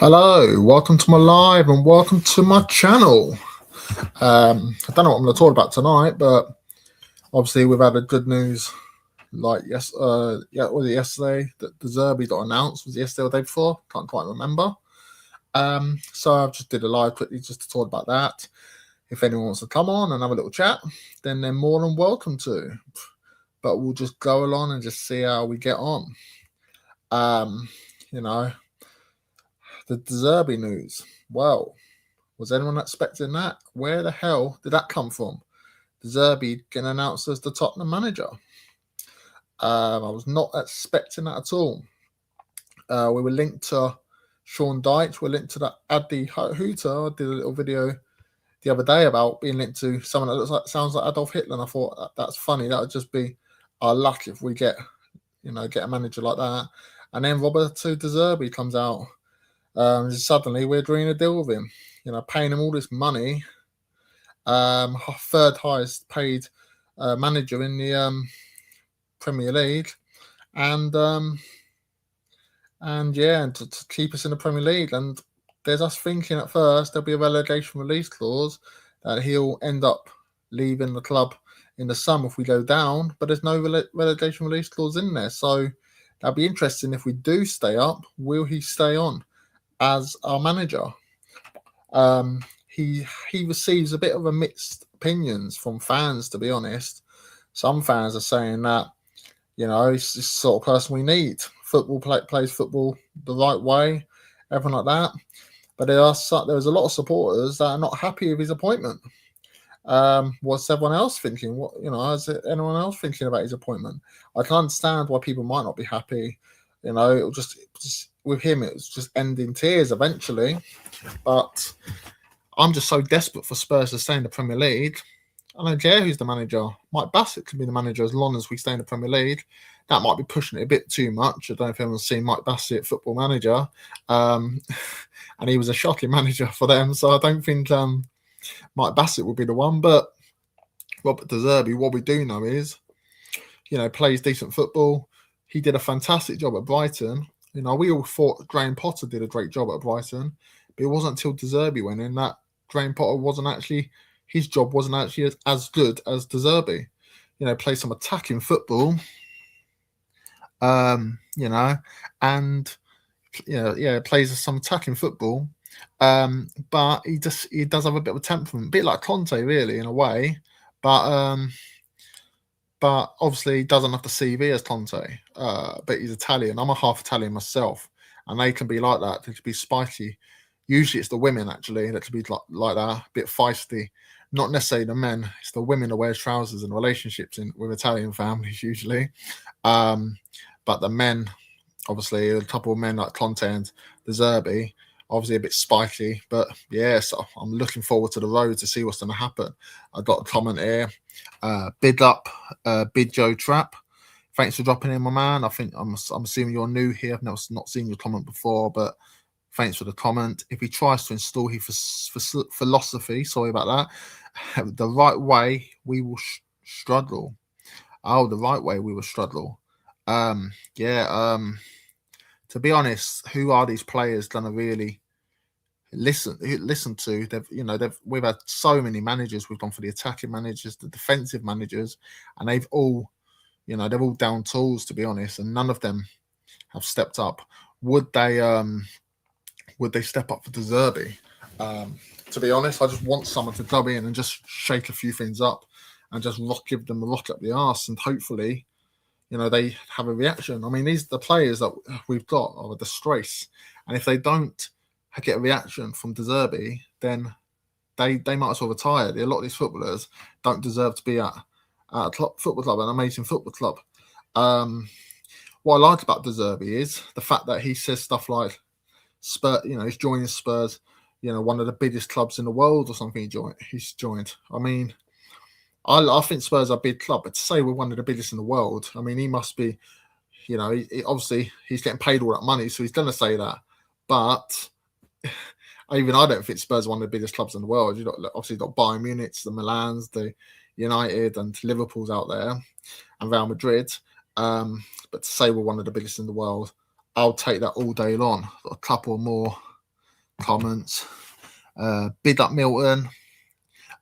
Hello, welcome to my live and welcome to my channel. I don't know what I'm going to talk about tonight, but obviously we've had a good news. Like was it yesterday that the Zerbi got announced? Was it yesterday or the day before? Can't quite remember. So I just did a live quickly just to talk about that. If anyone wants to come on and have a little chat, then they're more than welcome to. But we'll just go along and just see how we get on. The Zerbi news. Well, was anyone expecting that? Where the hell did that come from? Zerbi getting announced as the Tottenham manager. I was not expecting that at all. We were linked to Sean Dyche. We're linked to that Addy Hooter. I did a little video the other day about being linked to someone that sounds like Adolf Hitler. And I thought that's funny. That would just be our luck if we get a manager like that. And then Roberto De Zerbi comes out. Suddenly we're agreeing a deal with him. Paying him all this money. Third highest paid manager in the Premier League, and to keep us in the Premier League. And there's us thinking at first there'll be a relegation release clause that he'll end up leaving the club in the summer if we go down, but there's no relegation release clause in there. So that'll be interesting. If we do stay up, will he stay on as our manager? He receives a bit of a mixed opinions from fans, to be honest. Some fans are saying that, he's the sort of person we need. Plays football the right way, everything like that. But there's a lot of supporters that are not happy with his appointment. What's everyone else thinking? Is anyone else thinking about his appointment? I can understand why people might not be happy. It'll just with him, it was just end in tears eventually. But I'm just so desperate for Spurs to stay in the Premier League. I don't care who's the manager. Mike Bassett can be the manager as long as we stay in the Premier League. That might be pushing it a bit too much. I don't know if anyone's seen Mike Bassett, football manager. And he was a shocking manager for them. So I don't think Mike Bassett will be the one. But Robert De Zerbi, what we do know is, plays decent football. He did a fantastic job at Brighton. We all thought Graham Potter did a great job at Brighton. But it wasn't until De Zerbi went in that Graham Potter his job wasn't actually as good as De Zerbi. Play some attacking football. Plays some attacking football. But he does have a bit of a temperament, a bit like Conte, really, in a way. But obviously he doesn't have the CV as Conte. But he's Italian. I'm a half Italian myself, and they can be like that. They can be spiky. Usually it's the women, actually, that can be like that, a bit feisty. Not necessarily the men. It's the women that wear trousers in relationships with Italian families, usually. But the men, obviously, a couple of men like Conte and De Zerbi, obviously a bit spiky. But, yeah, so I'm looking forward to the road to see what's going to happen. I got a comment here. Bid Joe Trap. Thanks for dropping in, my man. I think I'm assuming you're new here. I've not seen your comment before, but thanks for the comment. If he tries to install his philosophy, sorry about that, the right way, we will struggle. Oh, the right way, we will struggle. To be honest, who are these players going to really listen to? We've had so many managers. We've gone for the attacking managers, the defensive managers, and they're all down tools, to be honest, and none of them have stepped up. Would they step up for De Zerbi? To be honest, I just want someone to go in and just shake a few things up and just give them a rock up the arse, and hopefully, they have a reaction. I mean, the players that we've got are a disgrace, and if they don't get a reaction from De Zerbi, then they might as well retire. A lot of these footballers don't deserve to be at a football club, an amazing football club. What I like about De Zerbi is the fact that he says stuff like, Spurs, he's joining Spurs, one of the biggest clubs in the world or something. He's joined. I mean, I think Spurs are a big club, but to say we're one of the biggest in the world, I mean, he must be, obviously he's getting paid all that money, so he's going to say that. But even I don't think Spurs are one of the biggest clubs in the world. Obviously got Bayern Munich, the Milans, the United, and Liverpool's out there, and Real Madrid. But to say we're one of the biggest in the world, I'll take that all day long. A couple more comments. Big up Milton.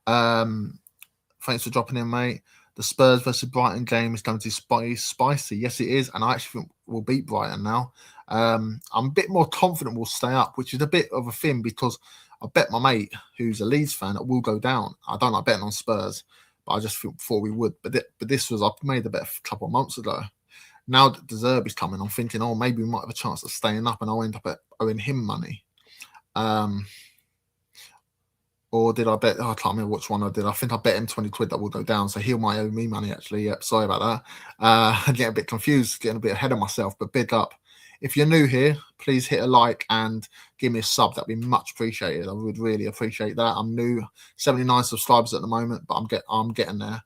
Thanks for dropping in, mate. The Spurs versus Brighton game is going to be spicy. Yes, it is, and I actually think we'll beat Brighton now. I'm a bit more confident we'll stay up, which is a bit of a thing because I bet my mate, who's a Leeds fan, that will go down. I don't like betting on Spurs, but I just thought we would. But this was, I made a bet a couple of months ago. Now that the Zerbi's coming, I'm thinking, oh, maybe we might have a chance of staying up, and I'll end up owing him money. Or did I bet? I can't remember which one I did. I think I bet him 20 quid that will go down. So he might owe me money, actually. Yep, sorry about that. I'm getting a bit confused, getting a bit ahead of myself, but big up. If you're new here, please hit a like and give me a sub. That'd be much appreciated. I would really appreciate that. I'm new, 79 subscribers at the moment, but I'm getting there.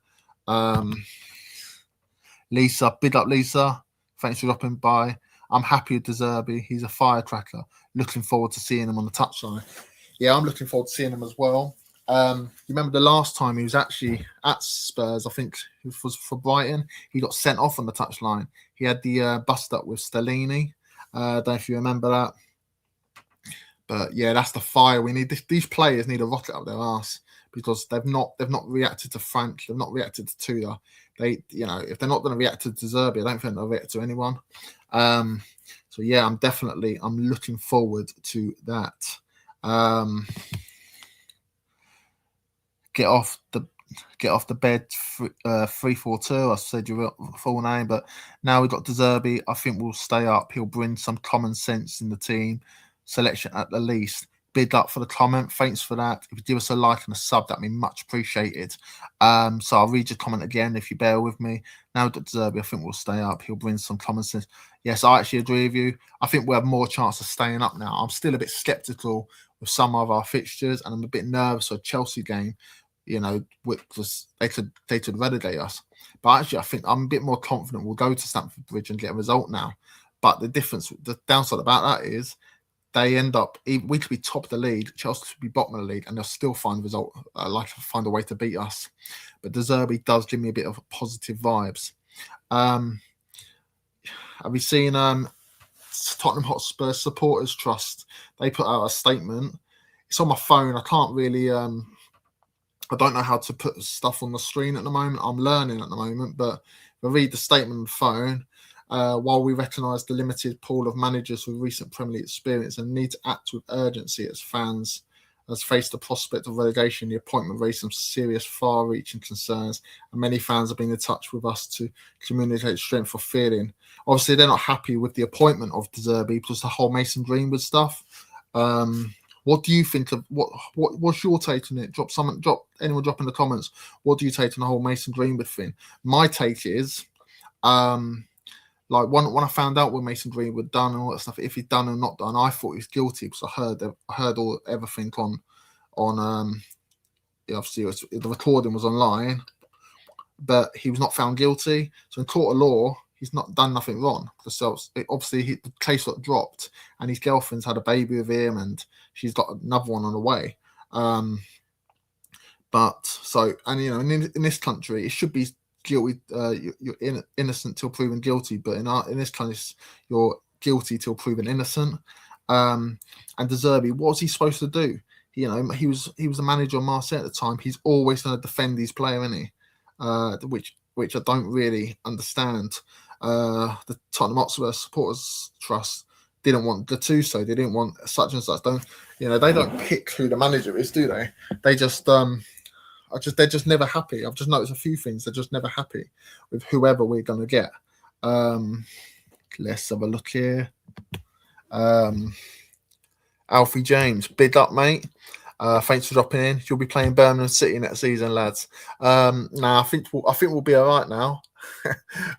Lisa, big up Lisa. Thanks for dropping by. I'm happy with Zerbi. He's a firecracker. Looking forward to seeing him on the touchline. Yeah, I'm looking forward to seeing him as well. You remember the last time he was actually at Spurs, I think it was for Brighton, he got sent off on the touchline. He had the bust up with Stellini. I don't know if you remember that. But yeah, that's the fire we need. These players need a rocket up their arse because they've not reacted to Frank, they've not reacted to Tudor. They, if they're not going to react to Zerbi, I don't think they'll react to anyone. So yeah, I'm looking forward to that. Get off the bed 342. I said your full name, but now we've got Zerbi. I think we'll stay up. He'll bring some common sense in the team selection at the least. Big up for the comment. Thanks for that. If you give us a like and a sub, that'd be much appreciated. So I'll read your comment again if you bear with me. Now that Zerbi, I think we'll stay up. He'll bring some common sense. Yes, I actually agree with you. I think we'll have more chance of staying up now. I'm still a bit skeptical with some of our fixtures, and I'm a bit nervous for a Chelsea game. Because they could relegate us. But actually, I think I'm a bit more confident we'll go to Stamford Bridge and get a result now. But the downside about that is they end up, we could be top of the league, Chelsea could be bottom of the league, and they'll still find find a way to beat us. But Zerbi does give me a bit of positive vibes. Have you seen Tottenham Hotspur Supporters Trust? They put out a statement. It's on my phone. I can't really. I don't know how to put stuff on the screen at the moment. I'm learning at the moment, but if I read the statement on the phone. While we recognise the limited pool of managers with recent Premier League experience and need to act with urgency as fans has faced the prospect of relegation, the appointment raised some serious far-reaching concerns, and many fans have been in touch with us to communicate strength of feeling. Obviously, they're not happy with the appointment of Zerbi because the whole Mason Greenwood stuff. What do you think of what's your take on it? Anyone drop in the comments. What do you take on the whole Mason Greenwood thing? My take is, like when I found out what Mason Greenwood done and all that stuff, if he'd done or not done, I thought he was guilty because I heard everything on obviously the recording was online, but he was not found guilty. So in court of law, he's not done nothing wrong. So obviously the case got dropped, and his girlfriend's had a baby with him, and she's got another one on the way. In this country, it should be guilty. You're innocent till proven guilty, but in this country, you're guilty till proven innocent. And Zerbi, what was he supposed to do? He was the manager of Marseille at the time. He's always going to defend his player, isn't he? Which I don't really understand. The Tottenham Hotspur Supporters Trust didn't want Gattuso. They didn't want such and such. They don't pick who the manager is, do they? They just they're just never happy. I've just noticed a few things. They're just never happy with whoever we're going to get. Let's have a look here. Alfie James, big up, mate. Thanks for dropping in. You'll be playing Birmingham City next season, lads. I think we'll be all right now.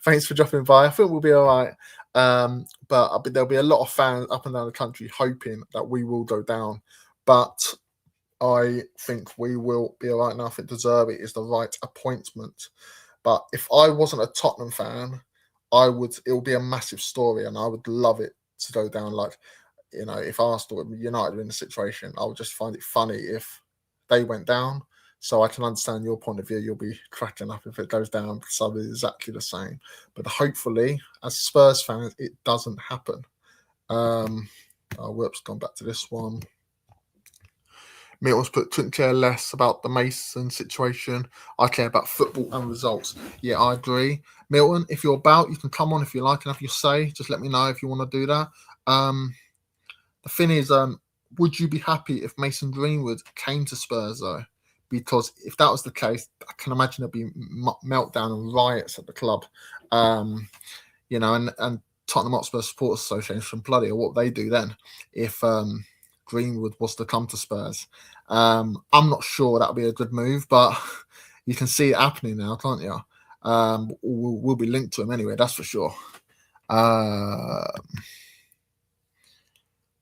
Thanks for dropping by. I think we'll be all right. But there'll be a lot of fans up and down the country hoping that we will go down. But I think we will be all right now. I think Zerbi is the right appointment. But if I wasn't a Tottenham fan, it would be a massive story, and I would love it to go down. Like, if Arsenal and United were in the situation, I would just find it funny if they went down. So I can understand your point of view. You'll be cracking up if it goes down because I'll be exactly the same. But hopefully, as Spurs fans, it doesn't happen. Whoops, gone back to this one. Milton's put, couldn't care less about the Mason situation. I care about football and results. Yeah, I agree. Milton, if you're about, you can come on if you like and have your say. Just let me know if you want to do that. The thing is, would you be happy if Mason Greenwood came to Spurs though? Because if that was the case, I can imagine there'd be meltdown and riots at the club. And Tottenham Hotspur Supporters Association, bloody, or what they do then if Greenwood was to come to Spurs. I'm not sure that would be a good move, but you can see it happening now, can't you? We'll be linked to him anyway, that's for sure.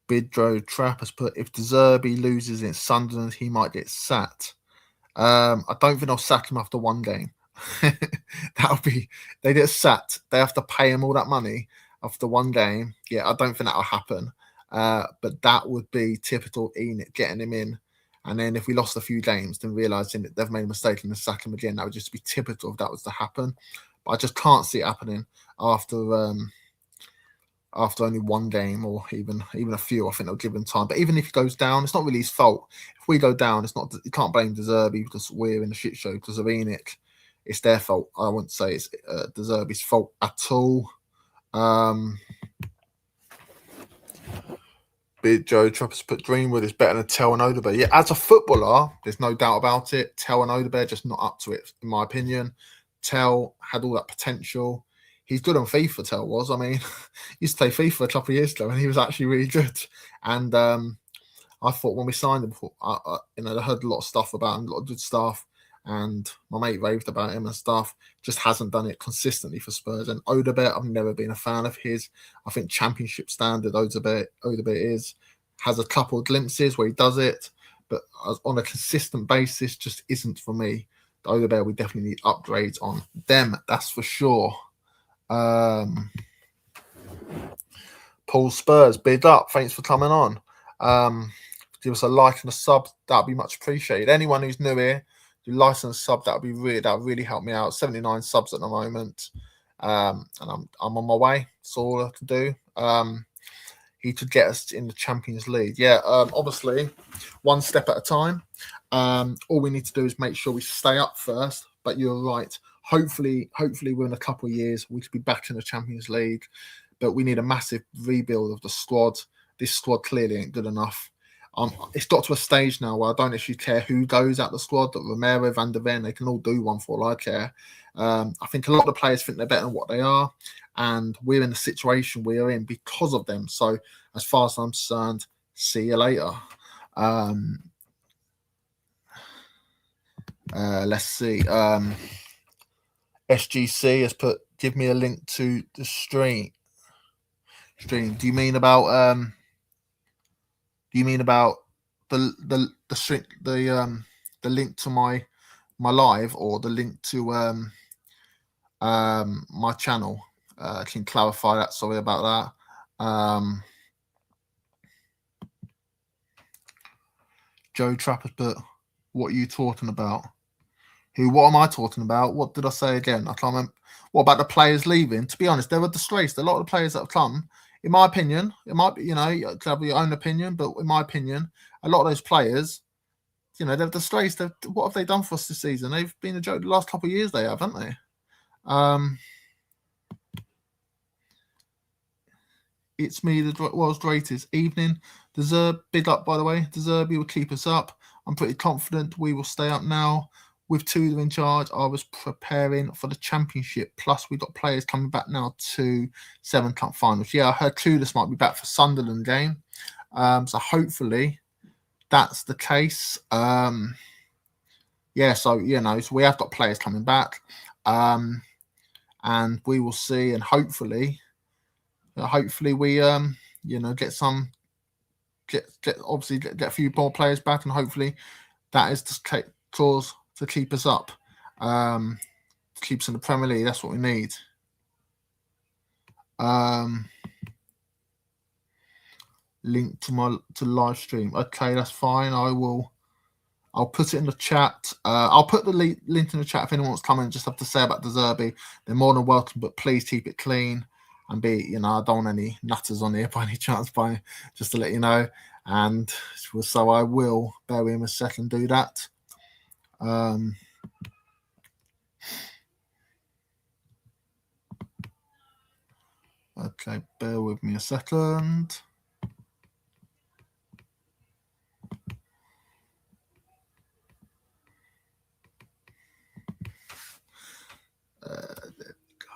Bidro Trap has put, if Zerbi loses in Sunderland, he might get sacked. I don't think they'll sack him after one game. That'll be, they get sacked. They have to pay him all that money after one game. Yeah, I don't think that'll happen. But that would be typical Enoch getting him in. And then if we lost a few games, then realising that they've made a mistake and then sack him again, that would just be typical if that was to happen. But I just can't see it happening after only one game or even a few. I think they'll give him time. But even if he goes down, it's not really his fault. If we go down, it's not. You can't blame Zerbi because we're in a shit show because of Enoch. It's their fault. I wouldn't say it's Zerbi's fault at all. Big Joe Trappers put Greenwood is better than Tell and Odebear. Yeah, as a footballer, there's no doubt about it. Tell and Odebear just not up to it, in my opinion. Tell had all that potential. He's good on FIFA, Tell was. I mean, he used to play FIFA a couple of years ago and he was actually really good. And I thought when we signed him, I heard a lot of stuff about him, a lot of good stuff. And my mate raved about him and stuff. Just hasn't done it consistently for Spurs. And Odebear, I've never been a fan of his. I think Championship standard Odebear has a couple of glimpses where he does it, but on a consistent basis, just isn't for me. The Odebear, we definitely need upgrades on them. That's for sure. Paul Spurs, big up. Thanks for coming on. Give us a like and a sub. That'd be much appreciated. Anyone who's new here, do like and sub. That would really help me out. 79 subs at the moment, and I'm on my way. That's all I can do. He could get us in the Champions League. Yeah, obviously, one step at a time. All we need to do is make sure we stay up first. But you're right. Hopefully, within a couple of years, we could be back in the Champions League. But we need a massive rebuild of the squad. This squad clearly ain't good enough. It's got to a stage now where I don't actually care who goes out the squad. That Romero, Van der Ven, they can all do one for all I care. I think a lot of the players think they're better than what they are, and we're in the situation we're in because of them. So, as far as I'm concerned, see you later. Let's see. SGC has put, give me a link to the stream. Do you mean about the link to my live, or the link to my channel? Can you clarify that? Sorry about that. Joe Trapper put, what are you talking about? What am I talking about? What did I say again? I can't remember. What about the players leaving? To be honest, they were disgraced. A lot of the players that have come, in my opinion, it might be, you could have your own opinion, but in my opinion, a lot of those players, they've disgraced. What have they done for us this season? They've been a joke the last couple of years, haven't they? It's me, the world's greatest. Evening. Zerbi, big up, by the way. Zerbi will keep us up. I'm pretty confident we will stay up now. With Tudor in charge, I was preparing for the Championship. Plus, we've got players coming back now to 7 Cup finals. Yeah, I heard Tudor might be back for Sunderland game. So hopefully that's the case. So we have got players coming back. And we will see, and hopefully we get a few more players back, and hopefully that is the cause to keep us up, keep us in the Premier League. That's what we need. Link to live stream. Okay, that's fine. I'll put it in the chat. I'll put the link in the chat if anyone wants to come in and just have to say about the Zerbi. They're more than welcome, but please keep it clean. And B, I don't want any nutters on here by any chance, just to let you know. And so I will bear with him a second, do that. Okay, bear with me a second. There we go.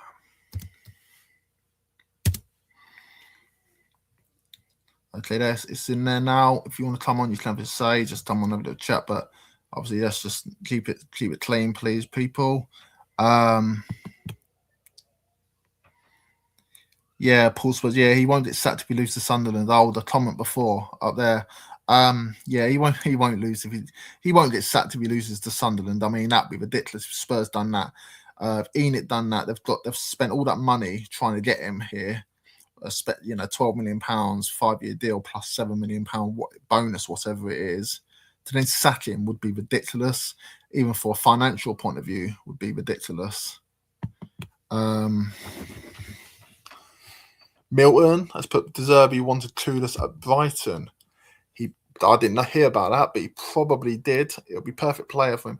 Okay, it's in there now. If you want to come on, you can just say, just come on over the chat. But obviously, let's just keep it clean, please, people. Yeah, Paul Spurs. Yeah, he won't get sacked if he loses to Sunderland. Oh, the comment before up there. Yeah, he won't lose if he won't get sacked if he loses to Sunderland. I mean, that'd be ridiculous if Spurs done that. If Enid done that, they've spent all that money trying to get him here. £12 million, 5-year deal plus £7 million bonus, whatever it is. To then sack him would be ridiculous. Even for a financial point of view, would be ridiculous. Milton has put Zerbi wanted Kudus at Brighton. I didn't hear about that, but he probably did. It'll be perfect player for him.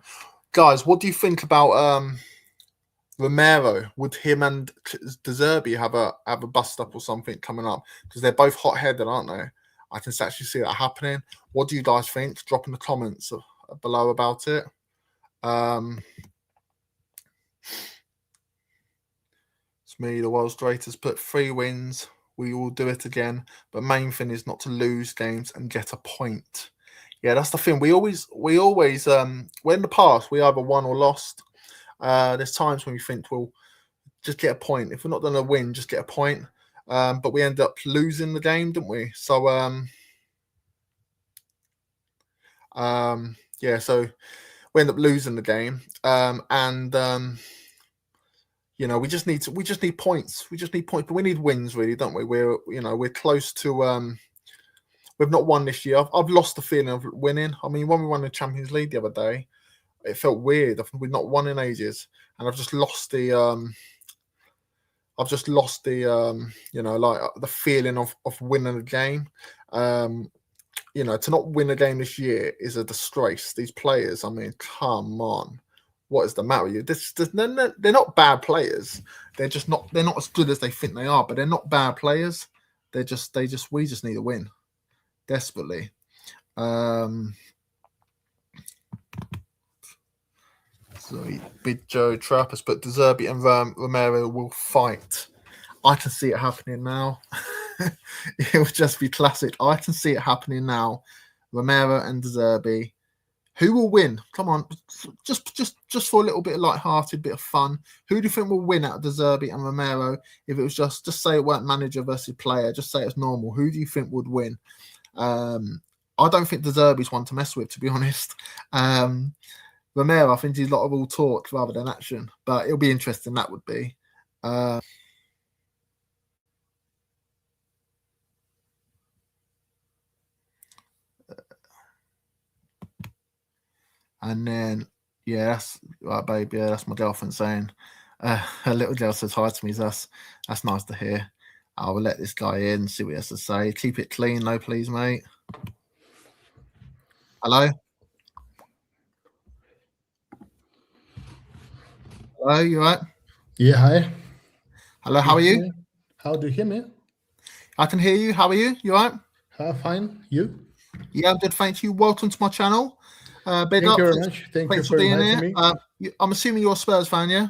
Guys, what do you think about Romero? Would him and Zerbi have a bust up or something coming up? Because they're both hot headed, aren't they? I can actually see that happening. What do you guys think? Drop in the comments below about it. It's me, the world's greatest. Put 3 wins. We will do it again. But main thing is not to lose games and get a point. Yeah, that's the thing. We always well, in the past we either won or lost. There's times when we think we'll just get a point. If we're not going to win, just get a point. But we end up losing the game, didn't we? So yeah, so we end up losing the game. We just need points. We just need points, but we need wins, really, don't we? We're close to. We've not won this year. I've lost the feeling of winning. I mean, when we won the Champions League the other day, it felt weird. We've not won in ages, and I've just lost the. The feeling of winning a game. To not win a game this year is a disgrace. These players, I mean, come on. What is the matter with you? They're not bad players. They're not as good as they think they are, but they're not bad players. We just need a win. Desperately. So Big Joe Trappers, but Zerbi and Romero will fight. I can see it happening now. It will just be classic. I can see it happening now. Romero and Zerbi. Who will win? Come on, just for a little bit of light-hearted, bit of fun. Who do you think will win out of Zerbi and Romero? If it was just say it weren't manager versus player, just say it's normal. Who do you think would win? I don't think Zerbi's one to mess with, to be honest. Romero, I think he's a lot of all talk rather than action, but it'll be interesting. That would be. And then, yeah, that's right, babe. Yeah, that's my girlfriend saying. Her little girl says hi to me. So that's nice to hear. I will let this guy in, see what he has to say. Keep it clean, though, please, mate. Hello? Hello, you right? Yeah, hi. Hello, how are you? How do you hear me? I can hear you. How are you? You right? Fine. You? Yeah, I'm good. Thank you. Welcome to my channel. Thank you very much. Thank you for inviting me. I'm assuming you're a Spurs fan, yeah?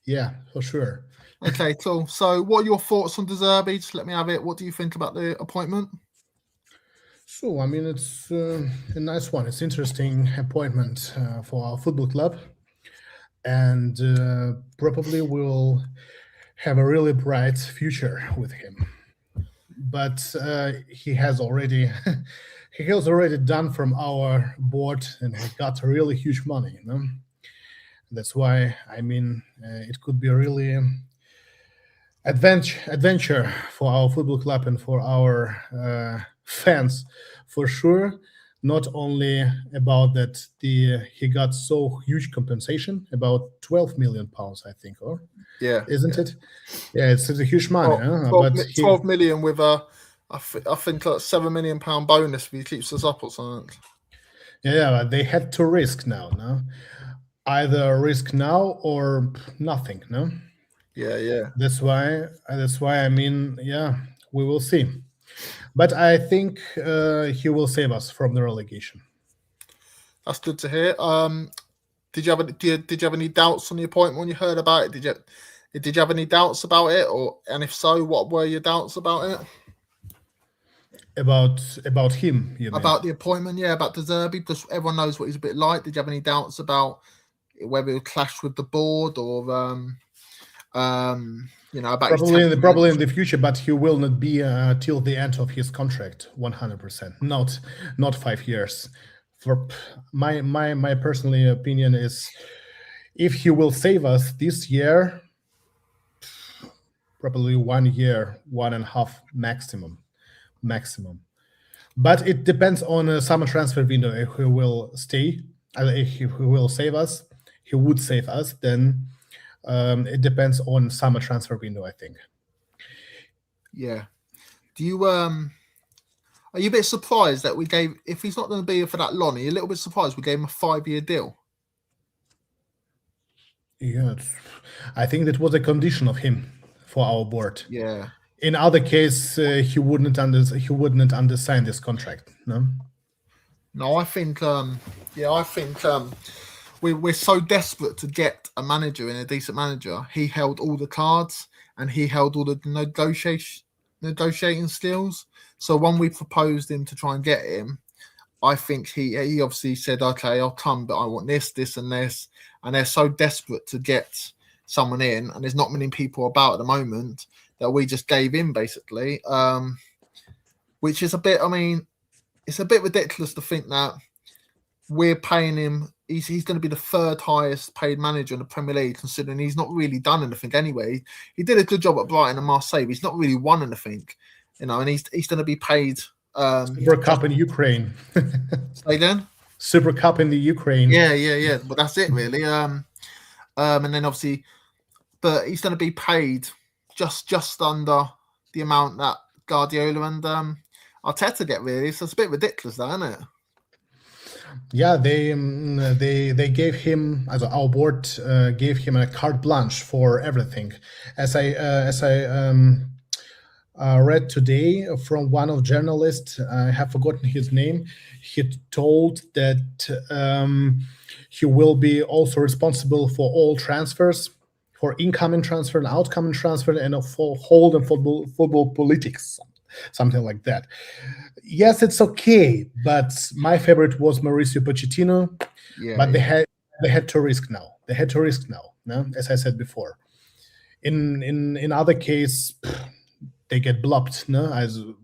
Yeah, for sure. Okay, cool. So what are your thoughts on Zerbi? Just let me have it. What do you think about the appointment? So, I mean, it's a nice one. It's interesting appointment for our football club. And probably we'll have a really bright future with him. But he has already done from our board and he got really huge money. That's why, I mean, it could be really adventure for our football club and for our fans, for sure. Not only about that, the he got so huge compensation, about 12 million pounds, I think, or Yeah, isn't yeah. it? Yeah, it's a huge money, 12, huh? 12 But mi- 12 million with a, I think like £7 million bonus if he keeps us up or something. yeah, but they had to risk now, no? Either risk now or nothing, no? Yeah, yeah. That's why I mean, yeah, we will see. But I think he will save us from the relegation. That's good to hear. Did you have any doubts on the appointment when you heard about it? Did you have any doubts about it, or and if so, what were your doubts about it? About him, you mean? About the appointment, yeah, about De Zerbi, because everyone knows what he's a bit like. Did you have any doubts about whether it would clash with the board or about his Probably temperament? in the future, but he will not be till the end of his contract, 100%. Not 5 years. For my personal opinion is, if he will save us this year, probably 1 year, 1.5 maximum. But it depends on a summer transfer window. If he will stay, if he will save us, he would save us. Then it depends on summer transfer window, I think. Yeah. Do you Are you a bit surprised that we gave? If he's not going to be here for that long, are you a little bit surprised we gave him a 5-year deal? Yeah, I think that was a condition of him for our board. Yeah. In other case, he wouldn't undersign this contract. No. No, I think. I think we're so desperate to get a manager and a decent manager. He held all the cards and he held all the negotiating skills. So when we proposed him to try and get him, I think he obviously said, "Okay, I'll come, but I want this, this, and this." And they're so desperate to get someone in, and there's not many people about at the moment that we just gave in basically. Which is a bit. I mean, it's a bit ridiculous to think that we're paying him. He's going to be the third highest paid manager in the Premier League, considering he's not really done anything anyway. He did a good job at Brighton and Marseille, but he's not really won anything, and he's going to be paid. Super Cup in Ukraine. Say again. Super Cup in the Ukraine. Yeah. But that's it really. And then obviously, but he's going to be paid just under the amount that Guardiola and Arteta get really. So it's a bit ridiculous, that, isn't it? Yeah, they gave him, as our board gave him a carte blanche for everything. As I read today from one of journalists, I have forgotten his name. He told that he will be also responsible for all transfers, for incoming transfer and outcoming transfer, and for hold and football politics, something like that. Yes, it's okay, but my favorite was Mauricio Pochettino. Yeah. But they had to risk now. They had to risk now. No? As I said before, in other case, they get blocked. No,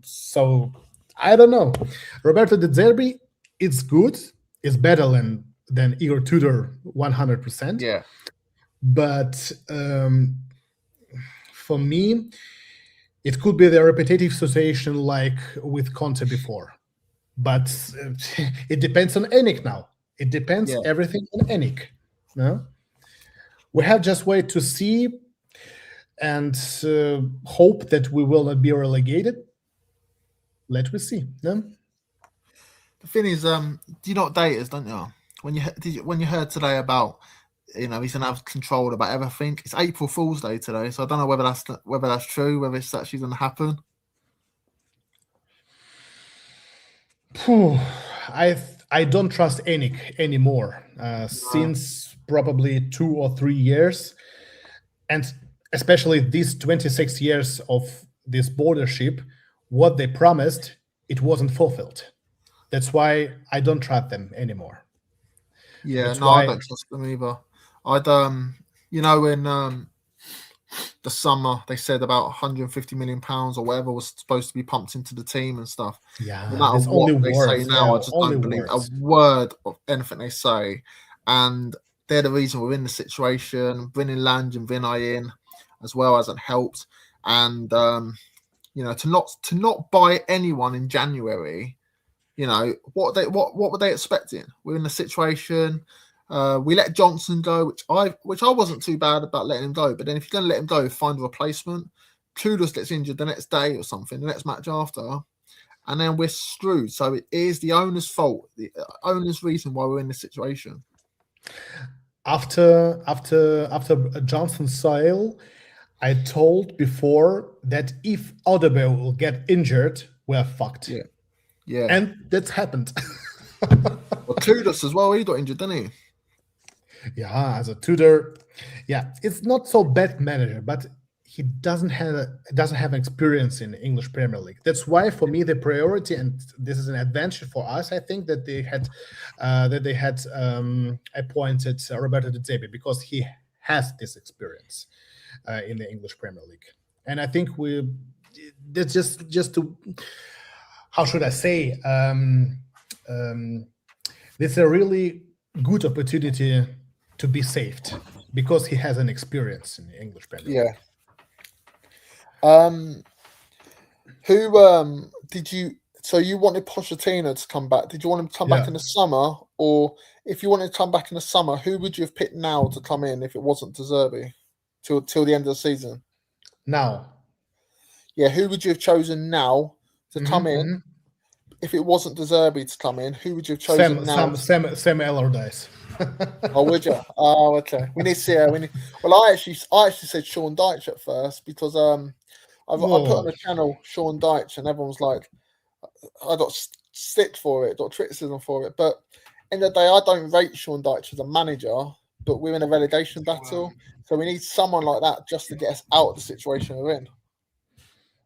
so I don't know. Roberto De Zerbi, it's good. It's better than Igor Tudor, 100%. Yeah. But for me, it could be the repetitive situation like with Conte before. But it depends on Enik now. It depends everything on Enik. No? We have just wait to see and hope that we will not be relegated. Let me see. No? The thing is, you know what day it is, don't you? When you heard today about, he's gonna have control about everything. It's April Fool's Day today, so I don't know whether that's true, whether it's actually gonna happen. I don't trust Enik anymore since probably 2 or 3 years, and especially these 26 years of this bordership. What they promised, it wasn't fulfilled. That's why I don't trust them anymore. Yeah, I don't trust them either. I'd in the summer they said about 150 million pounds or whatever was supposed to be pumped into the team and stuff. Yeah, no matter what they say now, I just don't believe a words. word of anything they say. And they're the reason we're in the situation. Bringing Lange and Vinay in as well hasn't helped. And to not buy anyone in January, what were they expecting? We're in a situation. We let Johnson go, which I wasn't too bad about letting him go. But then if you're going to let him go, find a replacement. Kudus gets injured the next day or something, the next match after, and then we're screwed. So it is the owner's fault, the owner's reason why we're in this situation. After Johnson's sale, I told before that if Odegaard will get injured, we're fucked. Yeah. And that's happened. Well, Kudus as well, he got injured, didn't he? Yeah, as a tutor. Yeah, it's not so bad manager, but he doesn't have experience in English Premier League. That's why, for me, the priority, and this is an advantage for us, I think, that they had appointed Roberto De Zerbi, because he has this experience in the English Premier League. And I think that's just to, how should I say, this is a really good opportunity to be saved, because he has an experience in the English Premier League. Who did you? So you wanted Pochettino to come back? Did you want him to come back in the summer, or if you wanted to come back in the summer, who would you have picked now to come in if it wasn't De Zerbi till the end of the season? Now, who would you have chosen now to come in if it wasn't De Zerbi to come in? Who would you have chosen now? Sam Allardyce. Oh, would you? Oh, okay. We need to see her. Well, I actually said Sean Dyche at first, because I put on the channel Sean Dyche, and everyone was like, I got stick for it, got criticism for it. But in the day, I don't rate Sean Dyche as a manager, but we're in a relegation battle, so we need someone like that just to get us out of the situation we're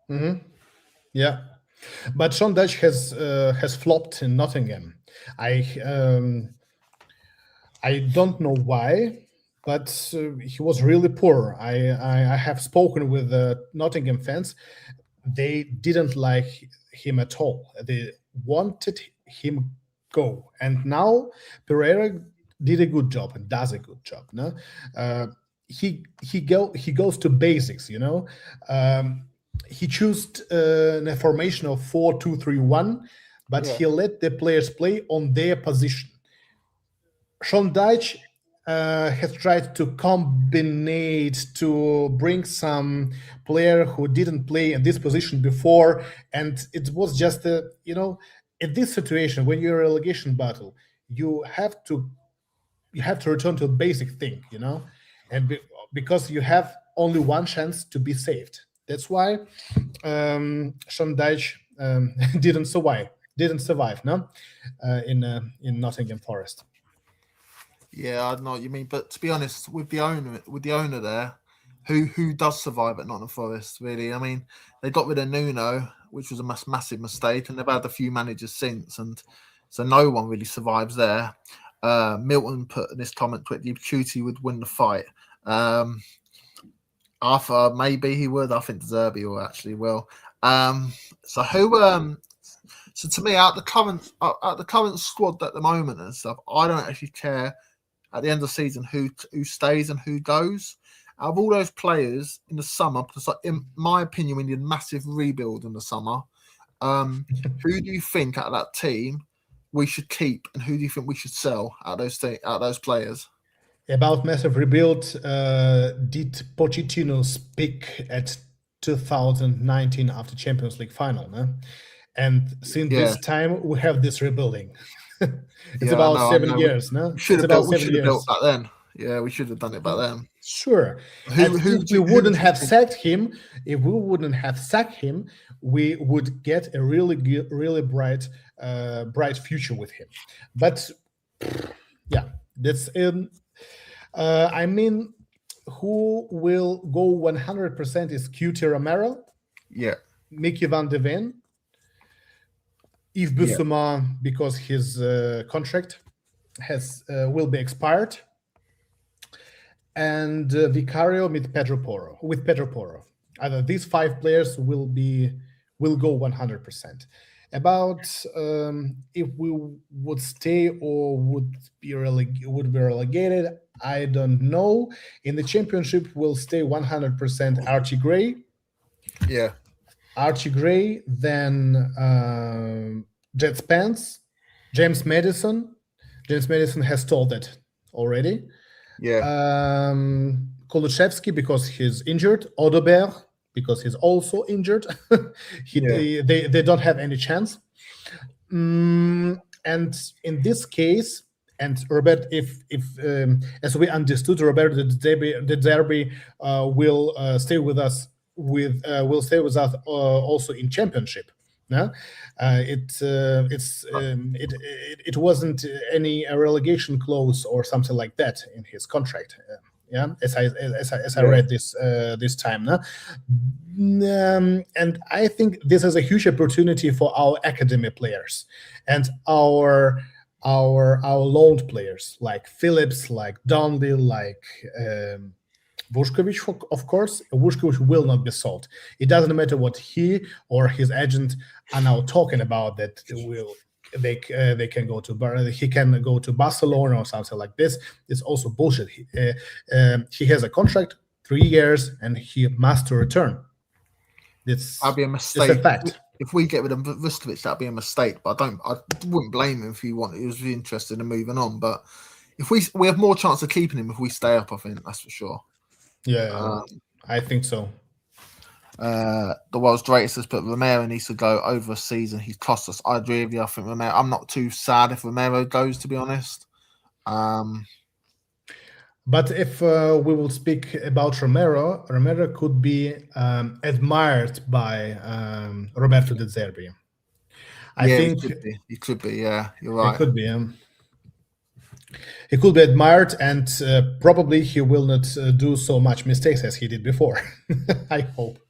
in. Yeah, but Sean Dyche has flopped in Nottingham. I don't know why, but he was really poor. I have spoken with Nottingham fans. They didn't like him at all. They wanted him go. And now Pereira did a good job and does a good job. No, he goes to basics. He chose a formation of 4-2-3-1, but he let the players play on their position. Sean Dyche has tried to combine to bring some player who didn't play in this position before, and it was just in this situation, when you're in a relegation battle, you have to return to a basic thing, and because you have only one chance to be saved. That's why Sean Dyche didn't survive, in Nottingham Forest. Yeah, I know what you mean, but to be honest, with the owner there, who does survive at Nottingham Forest? Really, I mean, they got rid of Nuno, which was a massive mistake, and they've had a few managers since, and so no one really survives there. Milton put in this comment quickly: Cutie would win the fight. Arthur, maybe he would. I think Zerbi will actually will. So who? So to me, out the current squad at the moment and stuff, I don't actually care at the end of the season who stays and who goes. Out of all those players in the summer, because in my opinion, we need a massive rebuild in the summer. Who do you think out of that team we should keep, and who do you think we should sell out of those players? About massive rebuild, did Pochettino speak at 2019 after Champions League final? No? And since this time, we have this rebuilding. It's about 7 years, no? We should have built back then. Yeah, we should have done it back then. Sure. If we wouldn't have sacked him, we would get a really bright future with him. But yeah, that's I mean, who will go 100% is QT Romero. Yeah. Mickey van de Ven. Yves Bissouma, because his contract will be expired, and Vicario with Pedro Porro. Either these 5 players will go 100%. About if we would stay or would be relegated, I don't know. In the championship, we'll stay 100% Archie Gray. Yeah. Archie Gray, then Jet Spence, James Madison. James Madison has told it already. Yeah, Kulusevski because he's injured. Odobert because he's also injured. yeah, They don't have any chance. And in this case, and Robert, if as we understood, Robert, the Zerbi will stay with us will stay with us also in championship. Yeah, it wasn't any relegation clause or something like that in his contract. Yeah, as I yeah. read this time. No? And I think this is a huge opportunity for our academy players and our loaned players like Phillips, like Donnelly, like Vuskovic, of course. Vuskovic will not be sold. It doesn't matter what he or his agent are now talking about, that they can go to he can go to Barcelona or something like this. It's also bullshit. He has a contract 3 years and he must return. That'd be a It's a mistake. fact. If we get rid of Vuskovic, that'd be a mistake. But I wouldn't blame him if he was interested in moving on. But if we have more chance of keeping him if we stay up, I think that's for sure. Yeah, I think so. The world's greatest has put Romero needs to go over a season. He's cost us. I agree with you. I think Romero. I'm not too sad if Romero goes, to be honest. But if we will speak about Romero, Romero could be admired by Roberto De Zerbi. I Yeah, think he could be. Yeah, you're he right. could be. He could be admired, and probably he will not do so much mistakes as he did before. I hope.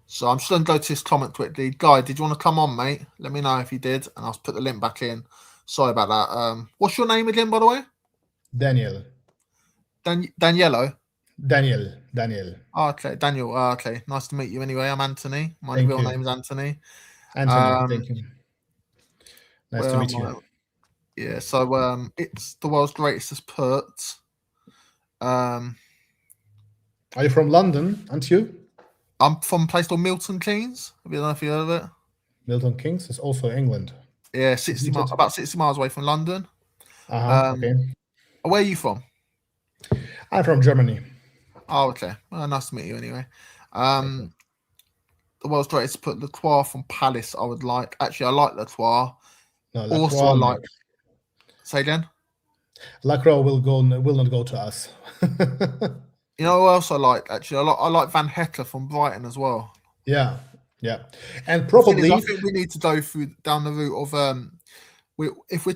So I'm just going to go to his comment quickly. Guy, did you want to come on, mate? Let me know if you did, and I'll put the link back in. Sorry about that. What's your name again, by the way? Daniel. Daniello. Daniel. Oh, okay, Daniel. Okay, nice to meet you. Anyway, I'm Anthony. My Thank real you. name is Anthony. Anthony, thank you. Nice to meet you. Yeah, so it's the world's greatest has put. Are you from London, aren't you? I'm from a place called Milton Keynes. I don't know if you heard of it. Milton Keynes is also England. Yeah, about 60 miles away from London. Okay. Where are you from? I'm from Germany. Oh, okay. Well, nice to meet you anyway. The world's greatest has put Lacroix from Palace. I would like. Actually, I like Lacroix. No, Also, I like. Say again. Lacroix will not go to us. You know who else I like? Actually, I like Van Hecker from Brighton as well. Yeah, and probably I think we need to go down the route of if we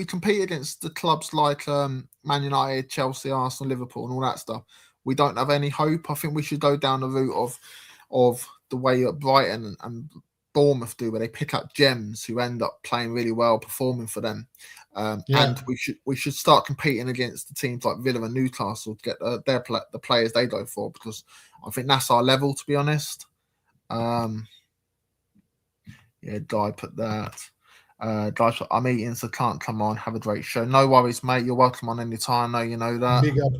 compete against the clubs like Man United, Chelsea, Arsenal, Liverpool, and all that stuff, we don't have any hope. I think we should go down the route of the way that Brighton and Bournemouth do, where they pick up gems who end up playing really well, performing for them. And we should start competing against the teams like Villa and Newcastle to get the players they go for, because I think that's our level, to be honest. Yeah, Guy put that. Guys, I'm eating, so can't come on. Have a great show. No worries, mate. You're welcome on any time. I know you know that. Big up.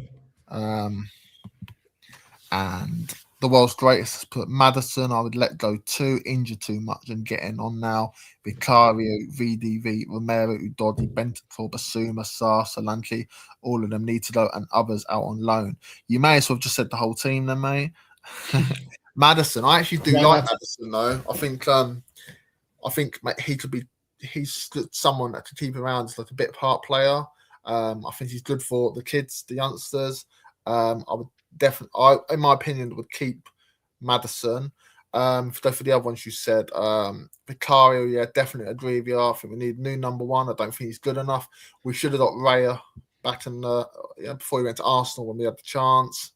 And the world's greatest has put Maddison. I would let go too. Injured too much and getting on now. Vicario, VDV, Romero, Udodi, Bentancur, Basuma, Sarr, Solanke. All of them need to go, and others out on loan. You may as well have just said the whole team then, mate. Maddison. I actually do like Maddison, though. I think mate, he's someone that could keep around as like a bit part player. I think he's good for the kids, the youngsters. I would definitely, in my opinion, would keep Maddison. For the other ones you said, Vicario, yeah, definitely agree with you. I think we need a new number one. I don't think he's good enough. We should have got Raya back in before he went to Arsenal when we had the chance.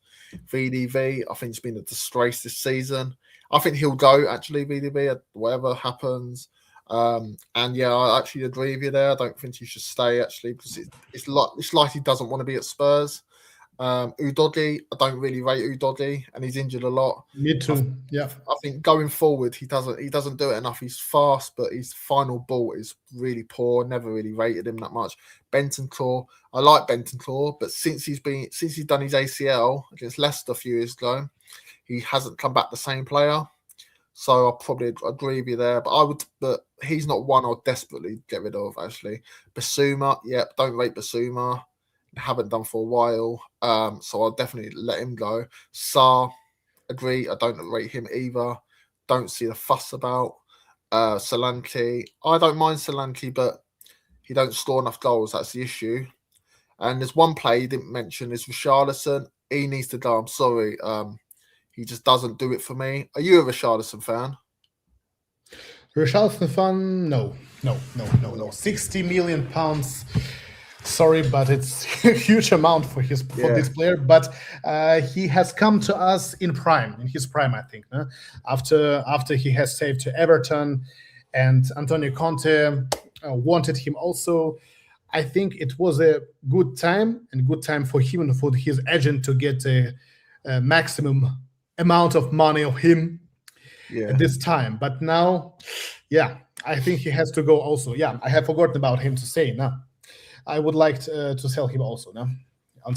VDV, I think it's been a disgrace this season. I think he'll go, actually, VDV, whatever happens. And yeah, I actually agree with you there. I don't think he should stay, actually, because it's like he doesn't want to be at Spurs. Udodi, I don't really rate Udodi, and he's injured a lot. Me too. Yeah, I think going forward, he doesn't do it enough. He's fast, but his final ball is really poor. Never really rated him that much. Bentancur, I like Bentancur, but since he's done his ACL against Leicester a few years ago, he hasn't come back the same player. So I'll probably agree with you there. But he's not one I'll desperately get rid of, actually. Basuma, yep, don't rate Basuma. Haven't done for a while. So I'll definitely let him go. Sarr, agree. I don't rate him either. Don't see the fuss about. Solanke, I don't mind Solanke, but he don't score enough goals. That's the issue. And there's one player you didn't mention is Richarlison. He needs to go. I'm sorry. He just doesn't do it for me. Are you a Richarlison fan? Richarlison fan? No. 60 million pounds. Sorry, but it's a huge amount for this player. But he has come to us in his prime, I think. No? After he has saved to Everton, and Antonio Conte wanted him also. I think it was a good time for him and for his agent to get a maximum amount of money of him at this time. But now, I think he has to go also. Yeah, I have forgotten about him to say now. I would like to sell him also now. I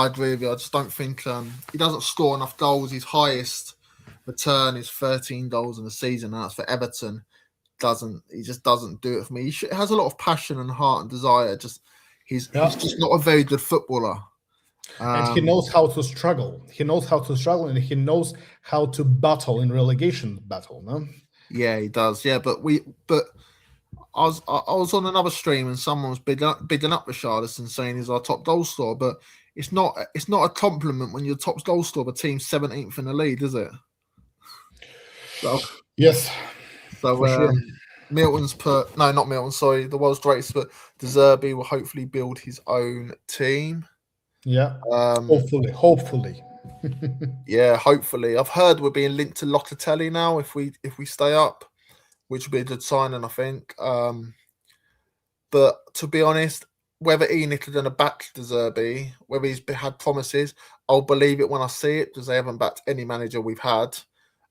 agree with you. I just don't think he doesn't score enough goals. His highest return is 13 goals in a season, and that's for Everton. He just doesn't do it for me. He has a lot of passion and heart and desire. He's just not a very good footballer. And he knows how to struggle. And he knows how to battle in relegation battle. No? Yeah, he does. Yeah, but I was on another stream and someone was bigging up Richarlison, saying he's our top goal scorer. But it's not a compliment when you're top goal scorer, but team 17th in the league, is it? So, yes. So sure. Milton's not Milton, sorry, the world's greatest, but Zerbi will hopefully build his own team. Yeah. Hopefully. Yeah, hopefully. I've heard we're being linked to Locatelli now if we stay up, which would be a good signing, I think. But to be honest, whether Enoch are going to back Zerbi, whether he's had promises, I'll believe it when I see it because they haven't backed any manager we've had.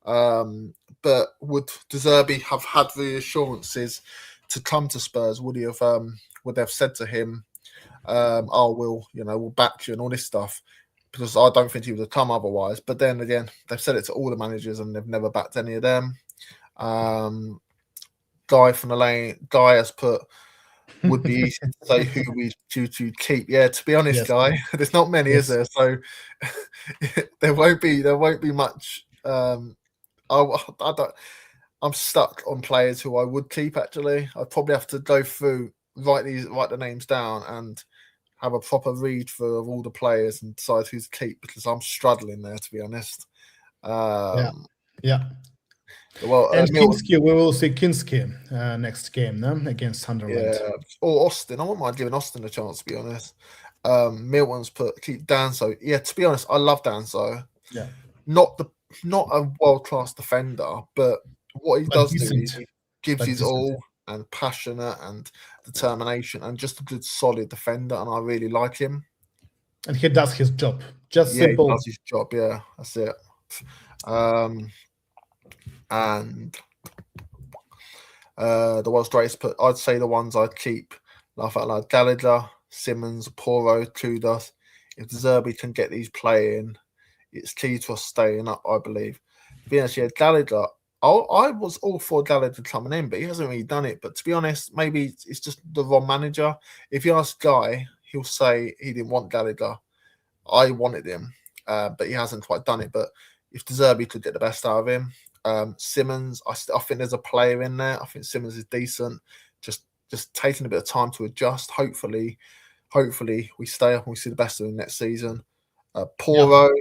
But would Zerbi have had reassurances to come to Spurs? Would they have said to him, we'll back you and all this stuff? Because I don't think he would have come otherwise. But then again, they've said it to all the managers and they've never backed any of them. Guy from the lane, Guy has put, would be easy to say who we due to keep. Yeah, to be honest, yes. Guy, there's not many, is there? So there won't be much. I'm stuck on players who I would keep. Actually, I'd probably have to go through, write the names down, and have a proper read through of all the players and decide who to keep because I'm struggling there, to be honest. Yeah. Well, and Kinski, we will see Kinski next game against Sunderland. Yeah, or Austin. I wouldn't mind giving Austin a chance, to be honest. Milton's keep Danso. Yeah, to be honest, I love Danso. Yeah, not a world-class defender, but what he does do is he gives his all and passionate and determination and just a good solid defender, and I really like him. And he does his job. Simple. He does his job, yeah. That's it. And the world's greatest, but I'd say the ones I'd keep, laugh out loud, Gallagher, Simmons, Poro, Kudos. If Zerbi can get these playing, it's key to us staying up, I believe. To be honest, yeah, Gallagher, I was all for Gallagher coming in, but he hasn't really done it. But to be honest, maybe it's just the wrong manager. If you ask Guy, he'll say he didn't want Gallagher. I wanted him, but he hasn't quite done it. But if Zerbi could get the best out of him, Simmons, I think there's a player in there. I think Simmons is decent. Just taking a bit of time to adjust. Hopefully we stay up and we see the best of him next season. Poro,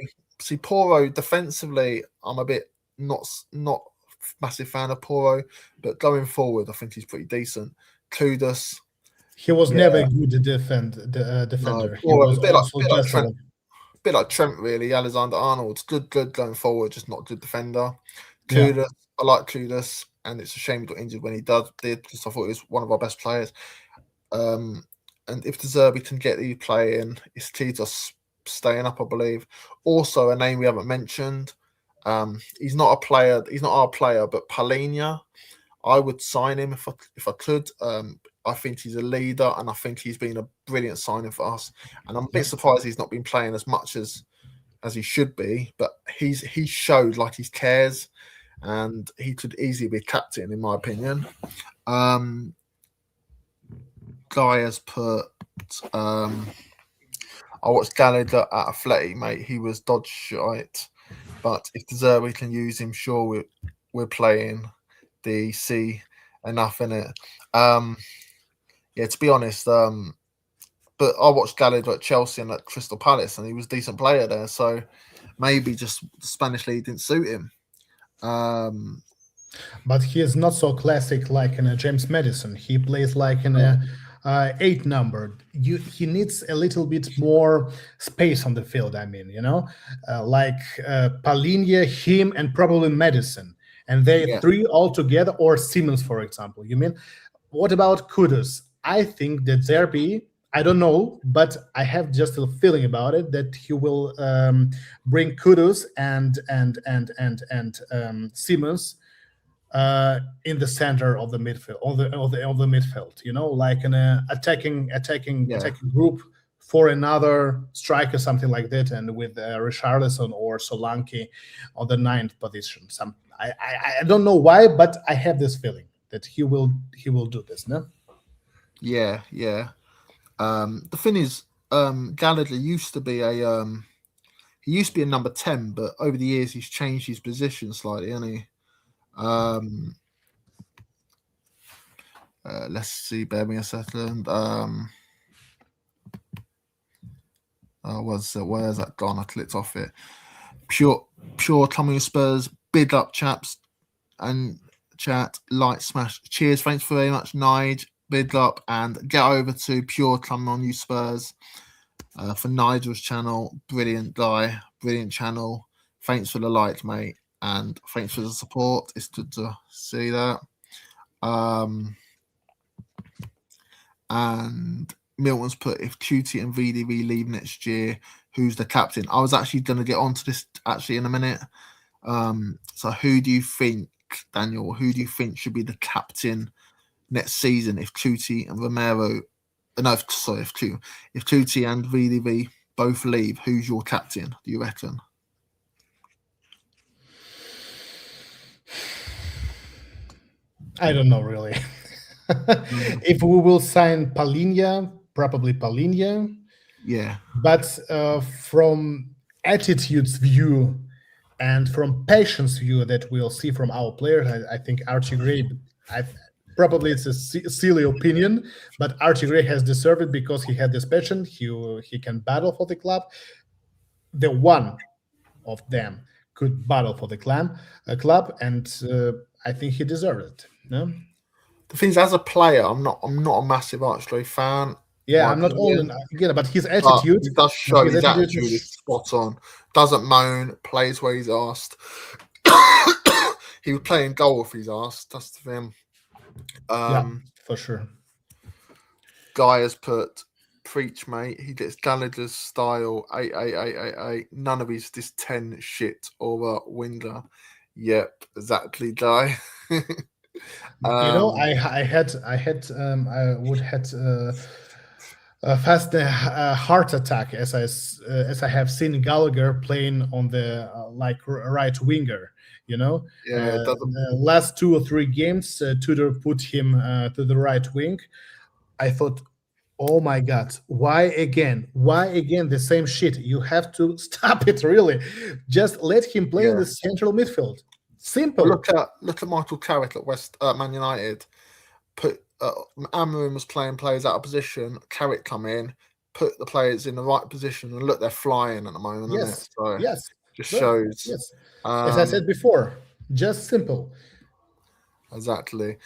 Poro defensively, I'm a bit not massive fan of Poro, but going forward, I think he's pretty decent. Kudus, he was never a good defender. No, he was a bit like Trent, really. Alexander Arnold's good going forward, just not a good defender. Kudus, I like Kudus, and it's a shame he got injured when he did because I thought he was one of our best players. And if the Zerbi can get the playing, it's key to us staying up, I believe. Also, a name we haven't mentioned. He's not our player, but Palhinha, I would sign him if I could. I think he's a leader, and I think he's been a brilliant signing for us. And I'm a bit surprised he's not been playing as much as he should be. But he showed like he cares. and he could easily be captain, in my opinion. Um, Guy has put. I watched Gallagher at Athletic, mate. He was dodge shite, but if the Zerbi can use him, sure we're playing the C enough in it. Yeah, to be honest, but I watched Gallagher at Chelsea and at Crystal Palace, and he was a decent player there. So maybe just the Spanish league didn't suit him. But he is not so classic like in a James Madison. He plays like in No. a eight number. He needs a little bit more space on the field. I mean, like Palinha, him, and probably Madison, and they Yeah, three all together, or Simmons, for example. You mean? What about Kudus? I think that Zerbi. I don't know, but I have just a feeling about it that he will bring Kudus and Simmons in the center of the midfield, of the midfield. Like an yeah, attacking group for another striker, something like that, and with Richarlison or Solanke on the ninth position. I don't know why, but I have this feeling that he will do this. No. yeah. The thing is, Gallagher used to be he used to be a number 10, but over the years he's changed his position slightly, hasn't he? Let's see, bear me a second. Where's that gone? I clicked off it. Pure Tommy Spurs, big up chaps and chat, like, smash, cheers, thanks very much, Nige, big up, and get over to Pure Tommy on you Spurs for Nigel's channel, brilliant guy, brilliant channel, thanks for the like, mate, and thanks for the support, it's good to see that. And Milton's put, if QT and VDV leave next year, who's the captain? I was actually going to get onto this actually in a minute. So who do you think, Daniel, who do you think should be the captain next season if QT and Romero, no, sorry, if QT and VDV both leave, who's your captain, do you reckon? I don't know really. If we will sign Palinha, probably Palinha. Yeah. But from attitudes view and from patience view that we'll see from our players, I think Archie Gray. Probably it's a silly opinion, but Archie Gray has deserved it because he had this passion. He can battle for the club. The one of them could battle for the club, and I think he deserved it. No? The thing is, as a player, I'm not a massive Archie fan. Yeah, I'm not all in again, but his attitude. He does show his attitude is spot on. Doesn't moan, plays where he's asked. He would play in goal if he's asked. That's the thing. Yeah, for sure. Guy has put, preach, mate. He gets Gallagher's style. 8. None of his this 10 shit or a winger. Yep, exactly, Guy. I would had a fast heart attack as I have seen Gallagher playing on the right winger. Yeah, the last 2 or 3 games, Tudor put him to the right wing. I thought, oh my God, why again? Why again the same shit? You have to stop it, really. Just let him play in the central midfield. Simple. Look at Michael Carrick at Man United. Amorim was playing players out of position. Carrick come in, put the players in the right position, and look, they're flying at the moment. Yes, isn't it? So yes, just shows. Yes, as I said before, just simple. Exactly.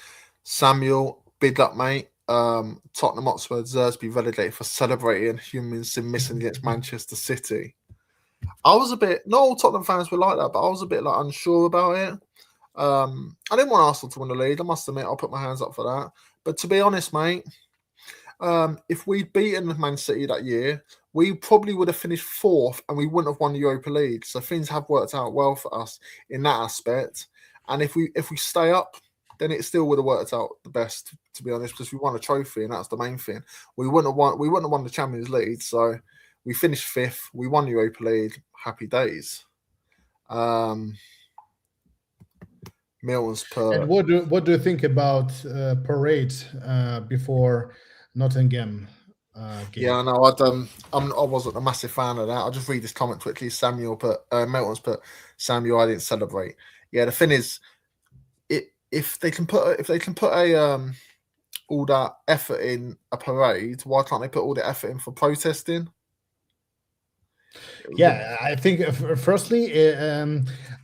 Samuel, big up, mate. Tottenham Hotspur deserves to be relegated for celebrating humans missing against Manchester City. I was a bit, not all Tottenham fans were like that, but I was a bit unsure about it. I didn't want Arsenal to win the league. I must admit, I'll put my hands up for that. But to be honest, mate, if we'd beaten Man City that year, we probably would have finished 4th and we wouldn't have won the Europa League. So things have worked out well for us in that aspect. And if we stay up, then it still would have worked out the best, to be honest, because we won a trophy and that's the main thing. We wouldn't have won the Champions League. So we finished 5th. We won the Europa League. Happy days. Milton's And put. what do you think about parade before Nottingham Yeah, game? I know. I wasn't a massive fan of that. I'll just read this comment quickly. Samuel put Milton's put Samuel. I didn't celebrate. Yeah, the thing is, if they can put a all that effort in a parade, why can't they put all the effort in for protesting? Yeah, I think firstly,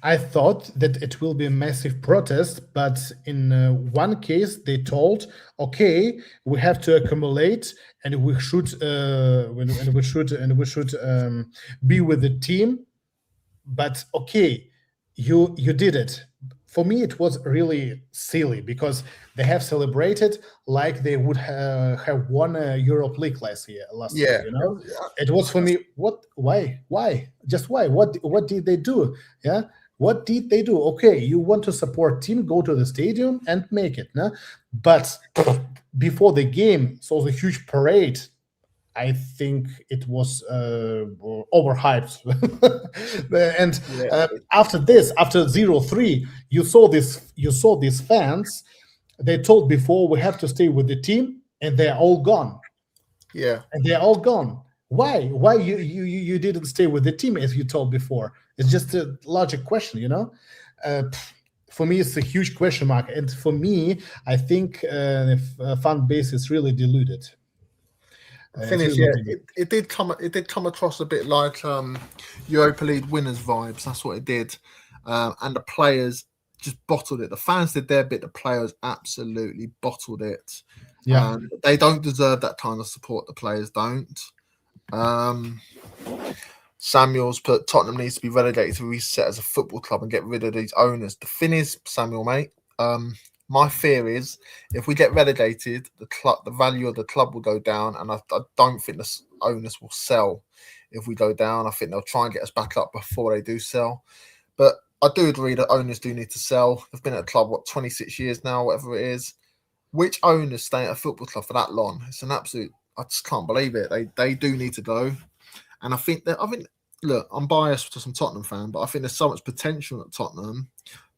I thought that it will be a massive protest, but in one case they told, okay, we have to accumulate, and we should, and we should be with the team. But okay, you did it. For me it was really silly because they have celebrated like they would have won a Europe League last year, Yeah, you know. It was for me, what, why, just why, what did they do? Yeah, what did they do? Okay, you want to support team, go to the stadium and make it, no? But before the game, so the huge parade, I think it was overhyped. And yeah, after this, after 0-3, you saw these fans. They told before, we have to stay with the team, and they're all gone. yeah. And they're all gone. Why? Why you didn't stay with the team as you told before? It's just a logic question, you know. For me, it's a huge question mark, and for me, I think the fan base is really diluted. It's Finish. really Yeah, diluted. it did come across a bit like Europa League winners vibes. That's what it did, and the players just bottled it. The fans did their bit. The players absolutely bottled it, Yeah. and they don't deserve that kind of support. The players don't. Um, Samuel's put Tottenham needs to be relegated to reset as a football club and get rid of these owners. The thing is, Samuel, mate, my fear is if we get relegated, the value of the club will go down, and I don't think the owners will sell if we go down. I think they'll try and get us back up before they do sell. But I do agree that owners do need to sell. They've been at the club, 26 years now, whatever it is. Which owners stay at a football club for that long? It's an absolute. I just can't believe it. They do need to go. And I think look, I'm biased to some Tottenham fan, but I think there's so much potential at Tottenham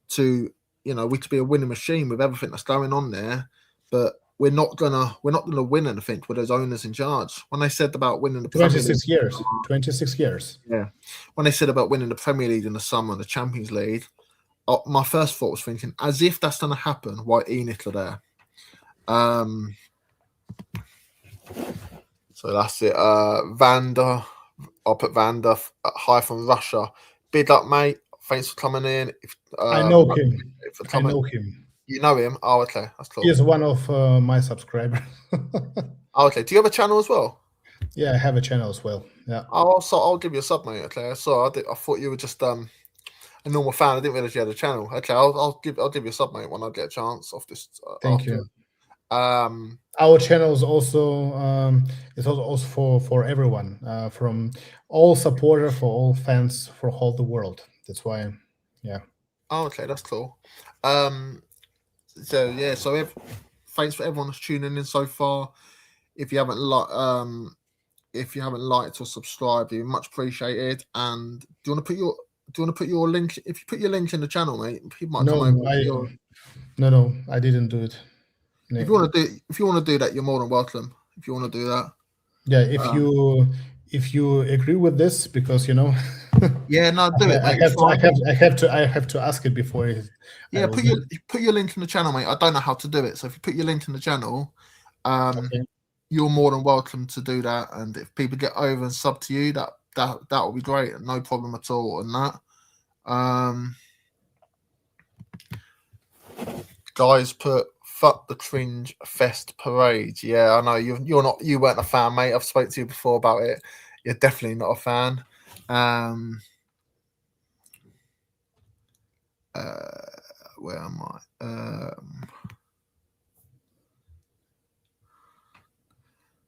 to we could be a winning machine with everything that's going on there, but we're not gonna win anything with those owners in charge. When they said about winning the Premier League, 26 years. 26 years. yeah, when they said about winning the Premier League in the summer and the Champions League, my first thought was thinking, as if that's gonna happen, why Enith are there? So that's it. Vander, I'll put Vander. Hi from Russia. Big up, mate. Thanks for coming in. I know him. For I coming, know him. you know him. Oh, okay, that's He cool. is one of my subscribers. Oh, okay. Do you have a channel as well? Yeah, I have a channel as well. Yeah. I'll give you a sub, mate. Okay. So I thought you were just a normal fan. I didn't realize you had a channel. Okay, I'll give you a sub, mate, when I get a chance off this Thank after. you. Our channel is also for everyone, from all supporter, for all fans, for all the world. That's why, yeah. Oh, okay, that's cool. So yeah, thanks for everyone that's tuning in so far. If you haven't liked or subscribed, you're much appreciated. And do you want to put your link? If you put your link in the channel, mate, people might come over. No, no, I didn't do it. If No. you want to do that, you're more than welcome. If you want to do that, Yeah, if um, you agree with this, because yeah, no, do it, I mate. It's have to, I fine. have, I have to, I have to ask it before I Yeah, will do put your link in the channel, mate. I don't know how to do it, so if you put your link in the channel, it. Okay. you're more than welcome to do that. And if people get over and sub to you, that will be great. No problem at all on that. Guys, put fuck the cringe fest parade. Yeah, I know you weren't a fan, mate. I've spoke to you before about it. You're definitely not a fan. Where am I?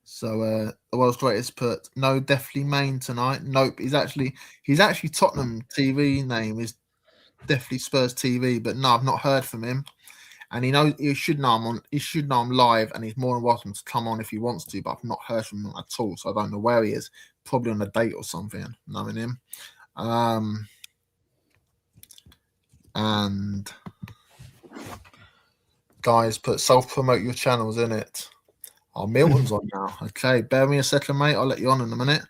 So the world's greatest put no, definitely Main tonight. Nope, he's actually Tottenham TV name is definitely Spurs TV, but no, I've not heard from him. And he should know I'm live, and he's more than welcome to come on if he wants to, but I've not heard from him at all, so I don't know where he is. Probably on a date or something, knowing him. And Guys, put self-promote your channels in it. Oh, Milton's on now. Okay, bear me a second, mate. I'll let you on in a minute.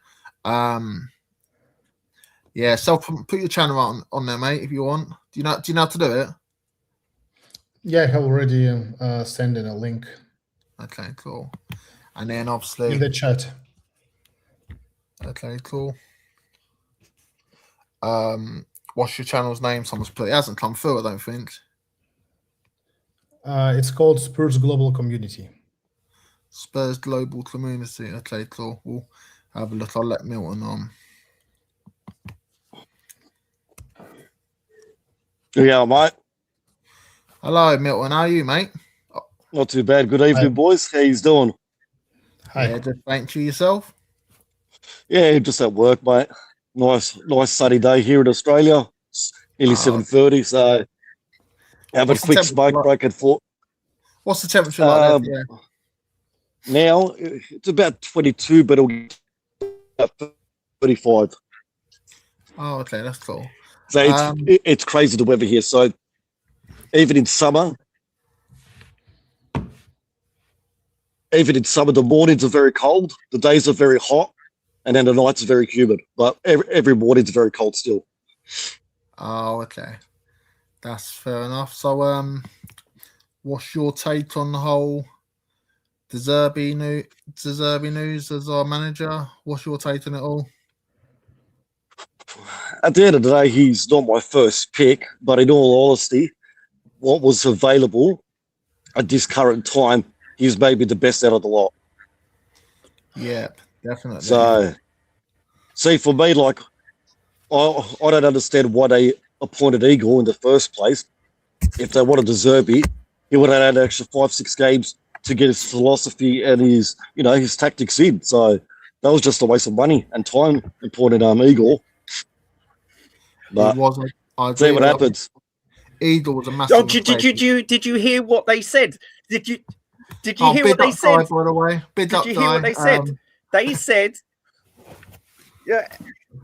Yeah, put your channel on there, mate, if you want. Do you know how to do it? Yeah, I have already sent in a link. Okay, cool. And then obviously in the chat. Okay, cool. What's your channel's name? Someone's put it. Hasn't come through, I don't think. It's called Spurs Global Community. Spurs Global Community. Okay, cool. We'll have a look. I'll let Milton on. Yeah, mate. Hello, Milton. How are you, mate? Not too bad. Good evening, boys. How you doing? Hi. Yeah, just thank you yourself. Yeah, just at work, mate. Nice sunny day here in Australia. It's nearly 7:30, so have a quick smoke break at 4. What's the temperature like there? Yeah. Now it's about 22, but it'll get about 35. Oh, okay, that's cool. So it's crazy the weather here. So even in summer, the mornings are very cold, the days are very hot, and then the nights are very humid. But every morning's very cold still. Oh, okay. That's fair enough. So, what's your take on the whole Zerbi news as our manager? What's your take on it all? At the end of the day, he's not my first pick, but in all honesty, what was available at this current time, he's maybe the best out of the lot. Yeah, definitely. So, see, for me, like, I don't understand why they appointed Eagle in the first place. If they wanted Zerbi, he would have had an extra 5-6 games to get his philosophy and his tactics in. So that was just a waste of money and time appointing Eagle. But it wasn't. See what happens. Eagle was a massive. Did you hear what they said? Did you hear what they said? By the way, did you hear what they said? They said, "Yeah,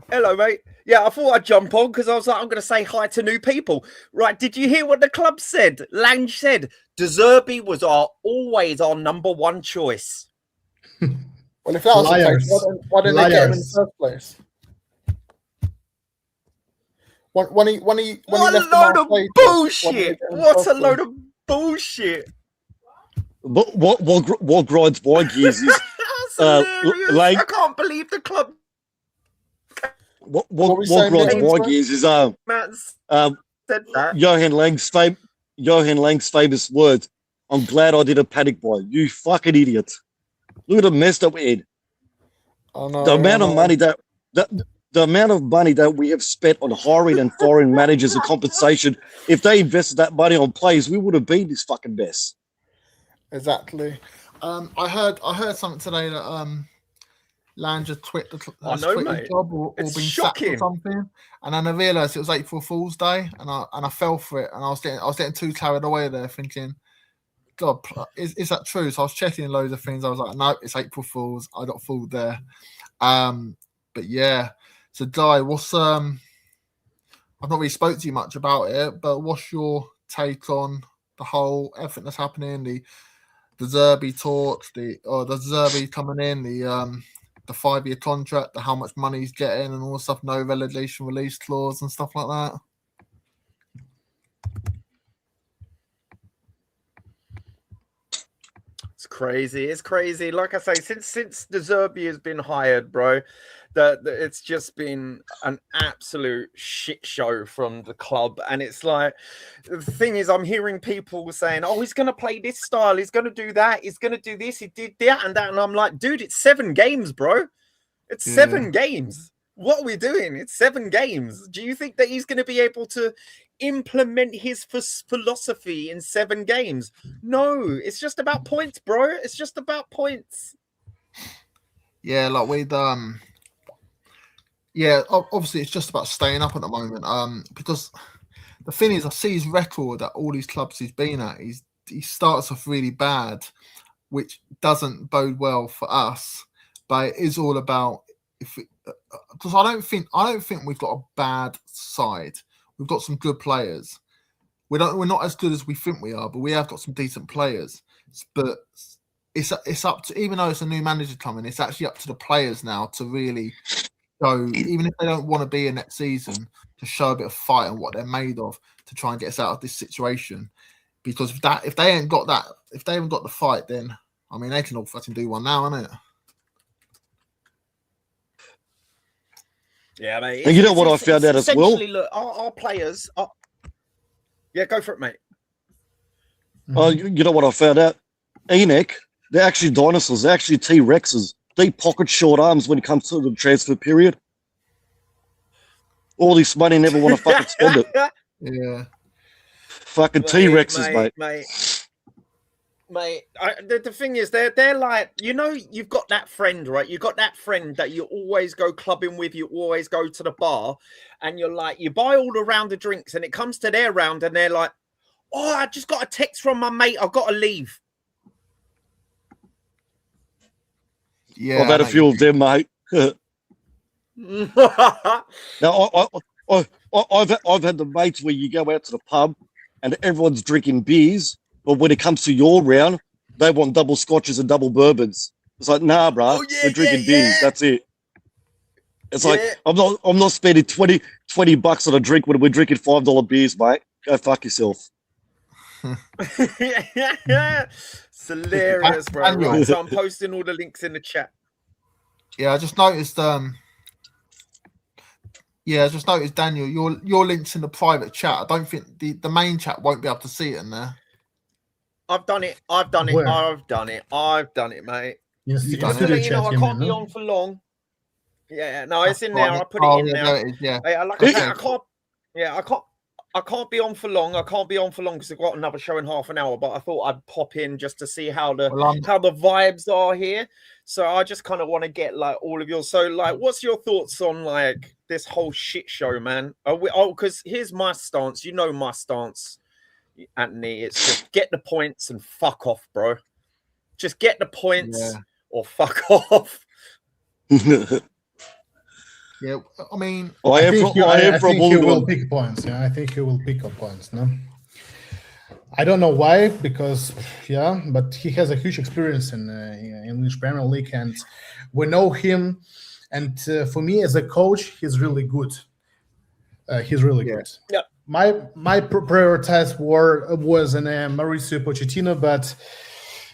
hello, mate. Yeah, I thought I'd jump on because I was like, I'm going to say hi to new people." Right? Did you hear what the club said? Lange said, Zerbi was always our number one choice. Well, if that was the case, why didn't they get him in the first place? When he what left a load of bullshit! What a load of bullshit! What grinds my gears is I can't believe the club. What grinds my gears is said that. Johan Lang's famous words. I'm glad I did a panic buy. You fucking idiot! Look at the mess that we're in. The amount of money the amount of money that we have spent on hiring and firing managers and compensation, if they invested that money on players, we would have been this fucking mess. Exactly. I heard something today that Lange has quit his job or been sacked or something, and then I realised it was April Fool's Day, and I fell for it, and I was getting too carried away there, thinking, God, is that true? So I was checking loads of things. I was like, no, it's April Fool's. I got fooled there. But yeah. So, Di, what's I've not really spoke to you much about it, but what's your take on the whole everything that's happening? The Zerbi talks, the Zerbi coming in, the 5-year contract, the how much money he's getting, and all the stuff. No relegation release clause and stuff like that. It's crazy. Like I say, since the Zerbi has been hired, bro, that it's just been an absolute shit show from the club. And it's like, the thing is, I'm hearing people saying, oh, he's going to play this style, he's going to do that, he's going to do this, he did that and that. And I'm like, dude, it's 7 games, bro. It's 7 games. What are we doing? It's 7 games. Do you think that he's going to be able to implement his philosophy in 7 games? No, it's just about points, bro. It's just about points. Yeah, like we'd yeah, obviously it's just about staying up at the moment. Because the thing is, I see his record at all these clubs he's been at. He starts off really bad, which doesn't bode well for us. But it is all about because I don't think we've got a bad side. We've got some good players. we're not as good as we think we are, but we have got some decent players. But it's up to, even though it's a new manager coming, it's actually up to the players now to really show, even if they don't want to be in next season, to show a bit of fight and what they're made of to try and get us out of this situation. Because if they haven't got the fight, then I mean they can all fucking do one now, innit? Yeah, mate. And you know what I found out as well? Essentially, look, our players are... Yeah, go for it, mate. Oh, you know what I found out? Enoch, they're actually dinosaurs. They're actually T-Rexes. Deep pocket, short arms when it comes to the transfer period. All this money, never want to fucking spend it. Yeah. Fucking T-Rexes, mate. Mate, the thing is, they're like, you know, you've got that friend, right? You've got that friend that you always go clubbing with, you always go to the bar, and you're like, you buy all the round of drinks, and it comes to their round, and they're like, oh, I just got a text from my mate, I've got to leave. Yeah, I've had a few of them, mate. Now, I've had the mates where you go out to the pub and everyone's drinking beers, but when it comes to your round, they want double scotches and double bourbons. It's like, nah, bro, we're drinking beers. That's it. It's like I'm not spending 20 bucks on a drink when we're drinking $5 beers, mate. Go fuck yourself. It's hilarious, bro. Right, so I'm posting all the links in the chat. Yeah, I just noticed. Daniel, your links in the private chat. I don't think the main chat won't be able to see it in there. I've done it, mate. Yes, You Just to let you know, I can't be on for long. Yeah, no, it's in there. I put it in there. There it is, yeah. Hey, like I said, I can't be on for long. I can't be on for long because I've got another show in half an hour. But I thought I'd pop in just to see how the vibes are here. So I just kind of want to get like all of yours. So like, what's your thoughts on like this whole shit show, man? Because here's my stance. You know my stance, Anthony. It's just get the points and fuck off, bro. Just get the points or fuck off. Yeah, I mean, I think he will pick points. Yeah, I think he will pick up points. No, I don't know why, because but he has a huge experience in English Premier League, and we know him. And for me, as a coach, he's really good. He's really good. Yeah. My prioritize was in Mauricio Pochettino, but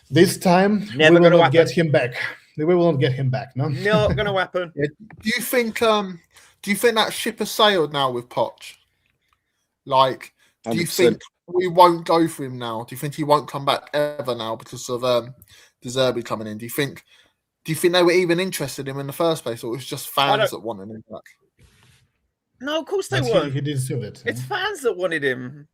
this time we will not get him back. We will not get him back. No, not going to happen. Yeah. Do you think that ship has sailed now with Poch? Like, do you 100%. think we won't go for him now? Do you think he won't come back ever now because of the Zerbi coming in? Do you think they were even interested in him in the first place, or it was just fans that wanted him back? No, of course they weren't. He didn't do it. It's fans that wanted him.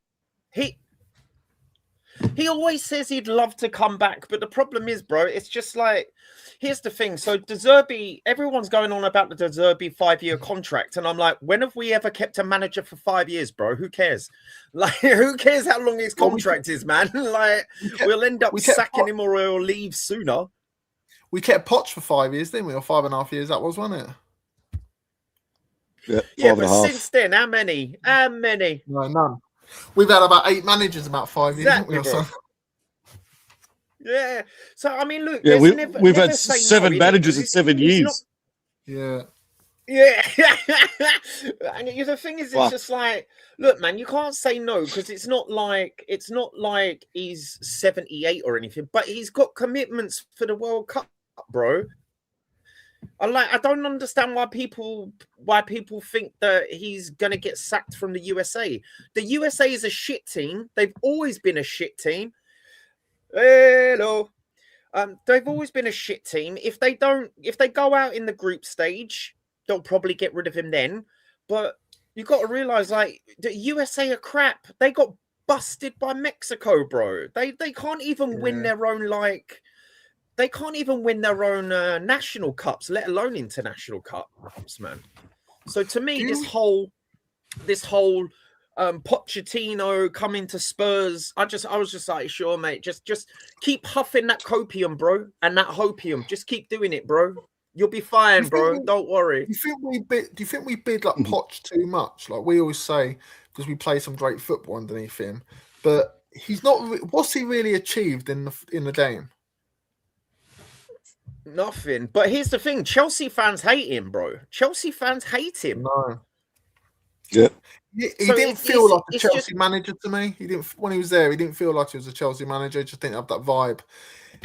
He always says he'd love to come back, but the problem is, bro, it's just like, here's the thing. So De Zerbi, everyone's going on about the De Zerbi 5-year contract, and I'm like, when have we ever kept a manager for 5 years, bro? Who cares? Like, who cares how long his contract is, man? Like, we'll end up sacking him or he'll leave sooner. We kept Poch for 5 years, didn't we? Or 5.5 years, that was, wasn't it? Yeah, but since then, how many? No, none. We've had about 8 managers about 5 years, haven't we? Yeah. So I mean, look. Yeah, we've had 7 managers in 7 years. Yeah. Yeah. And the thing is, it's just like, look, man, you can't say no because it's not like he's 78 or anything, but he's got commitments for the World Cup, bro. I don't understand why people think that he's gonna get sacked from the USA. The USA is a shit team. They've always been a shit team. Hello. They've always been a shit team. If they go out in the group stage, they'll probably get rid of him then. But you got to realize, like, the USA are crap. They got busted by Mexico, bro. They can't even win their own They can't even win their own national cups, let alone international cups, man. So to me, this whole Pochettino coming to Spurs, I was just like, sure, mate, just keep huffing that copium, bro, and that hopium. Just keep doing it, bro. You'll be fine, bro. Don't worry. Do you think we bid like Poch too much? Like we always say, because we play some great football underneath him. But he's not. What's he really achieved in the game? Nothing. But here's the thing: Chelsea fans hate him, bro. Chelsea fans hate him. No. Yeah. He So didn't feel like a it's Chelsea just- manager to me. He didn't when he was there. He didn't feel like he was a Chelsea manager. He just didn't have that vibe.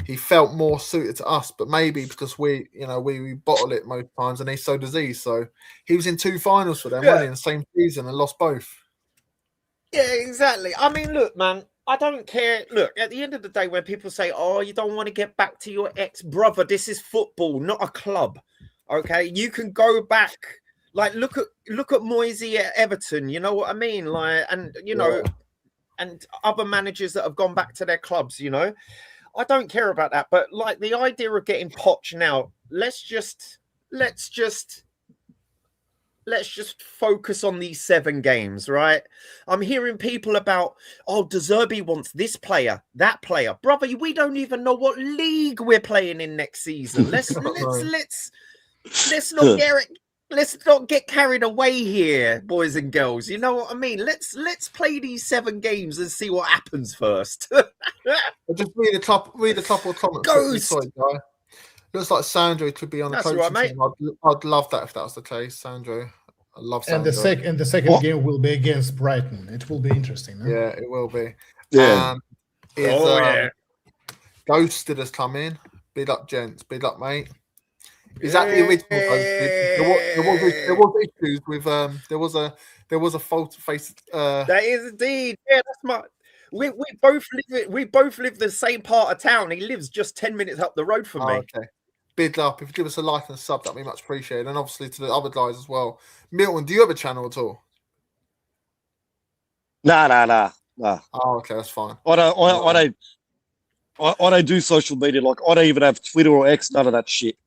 He felt more suited to us, but maybe because we bottle it most times, and so does he. So he was in 2 finals for them, Yeah. wasn't he, in the same season and lost both. Yeah, exactly. I mean, look, man, I don't care. Look, at the end of the day, when people say, "Oh, you don't want to get back to your ex-brother," this is football, not a club. Okay, you can go back. Like, look at Moisey at Everton. You know what I mean? Like, and you know, and other managers that have gone back to their clubs. You know, I don't care about that. But like the idea of getting Poch now, let's just focus on these 7 games, right? I'm hearing people about, oh, Zerbi wants this player, that player. Brother, we don't even know what league we're playing in next season. Let's not get carried away here, boys and girls. You know what I mean? Let's play these 7 games and see what happens first. I'll just read a couple of comments. Ghost! Sorry, guy. Looks like Sandro could be on the That's coaching all right, team. I'd love that if that was the case, Sandro. I love And Sandro. the second game will be against Brighton. It will be interesting. Huh? Yeah, it will be. Yeah. Ghosted has come in. Big up, gents. Big up, mate. Is that the original Ghosted? There was issues with there was a false face. That is indeed. Yeah, that's my. We both live the same part of town. He lives just 10 minutes up the road from me. Okay. Big up. If you give us a like and a sub, that'd be much appreciated. And obviously to the other guys as well. Milton, do you have a channel at all? Nah. Oh, okay, that's fine. I don't do social media. Like, I don't even have Twitter or X. None of that shit.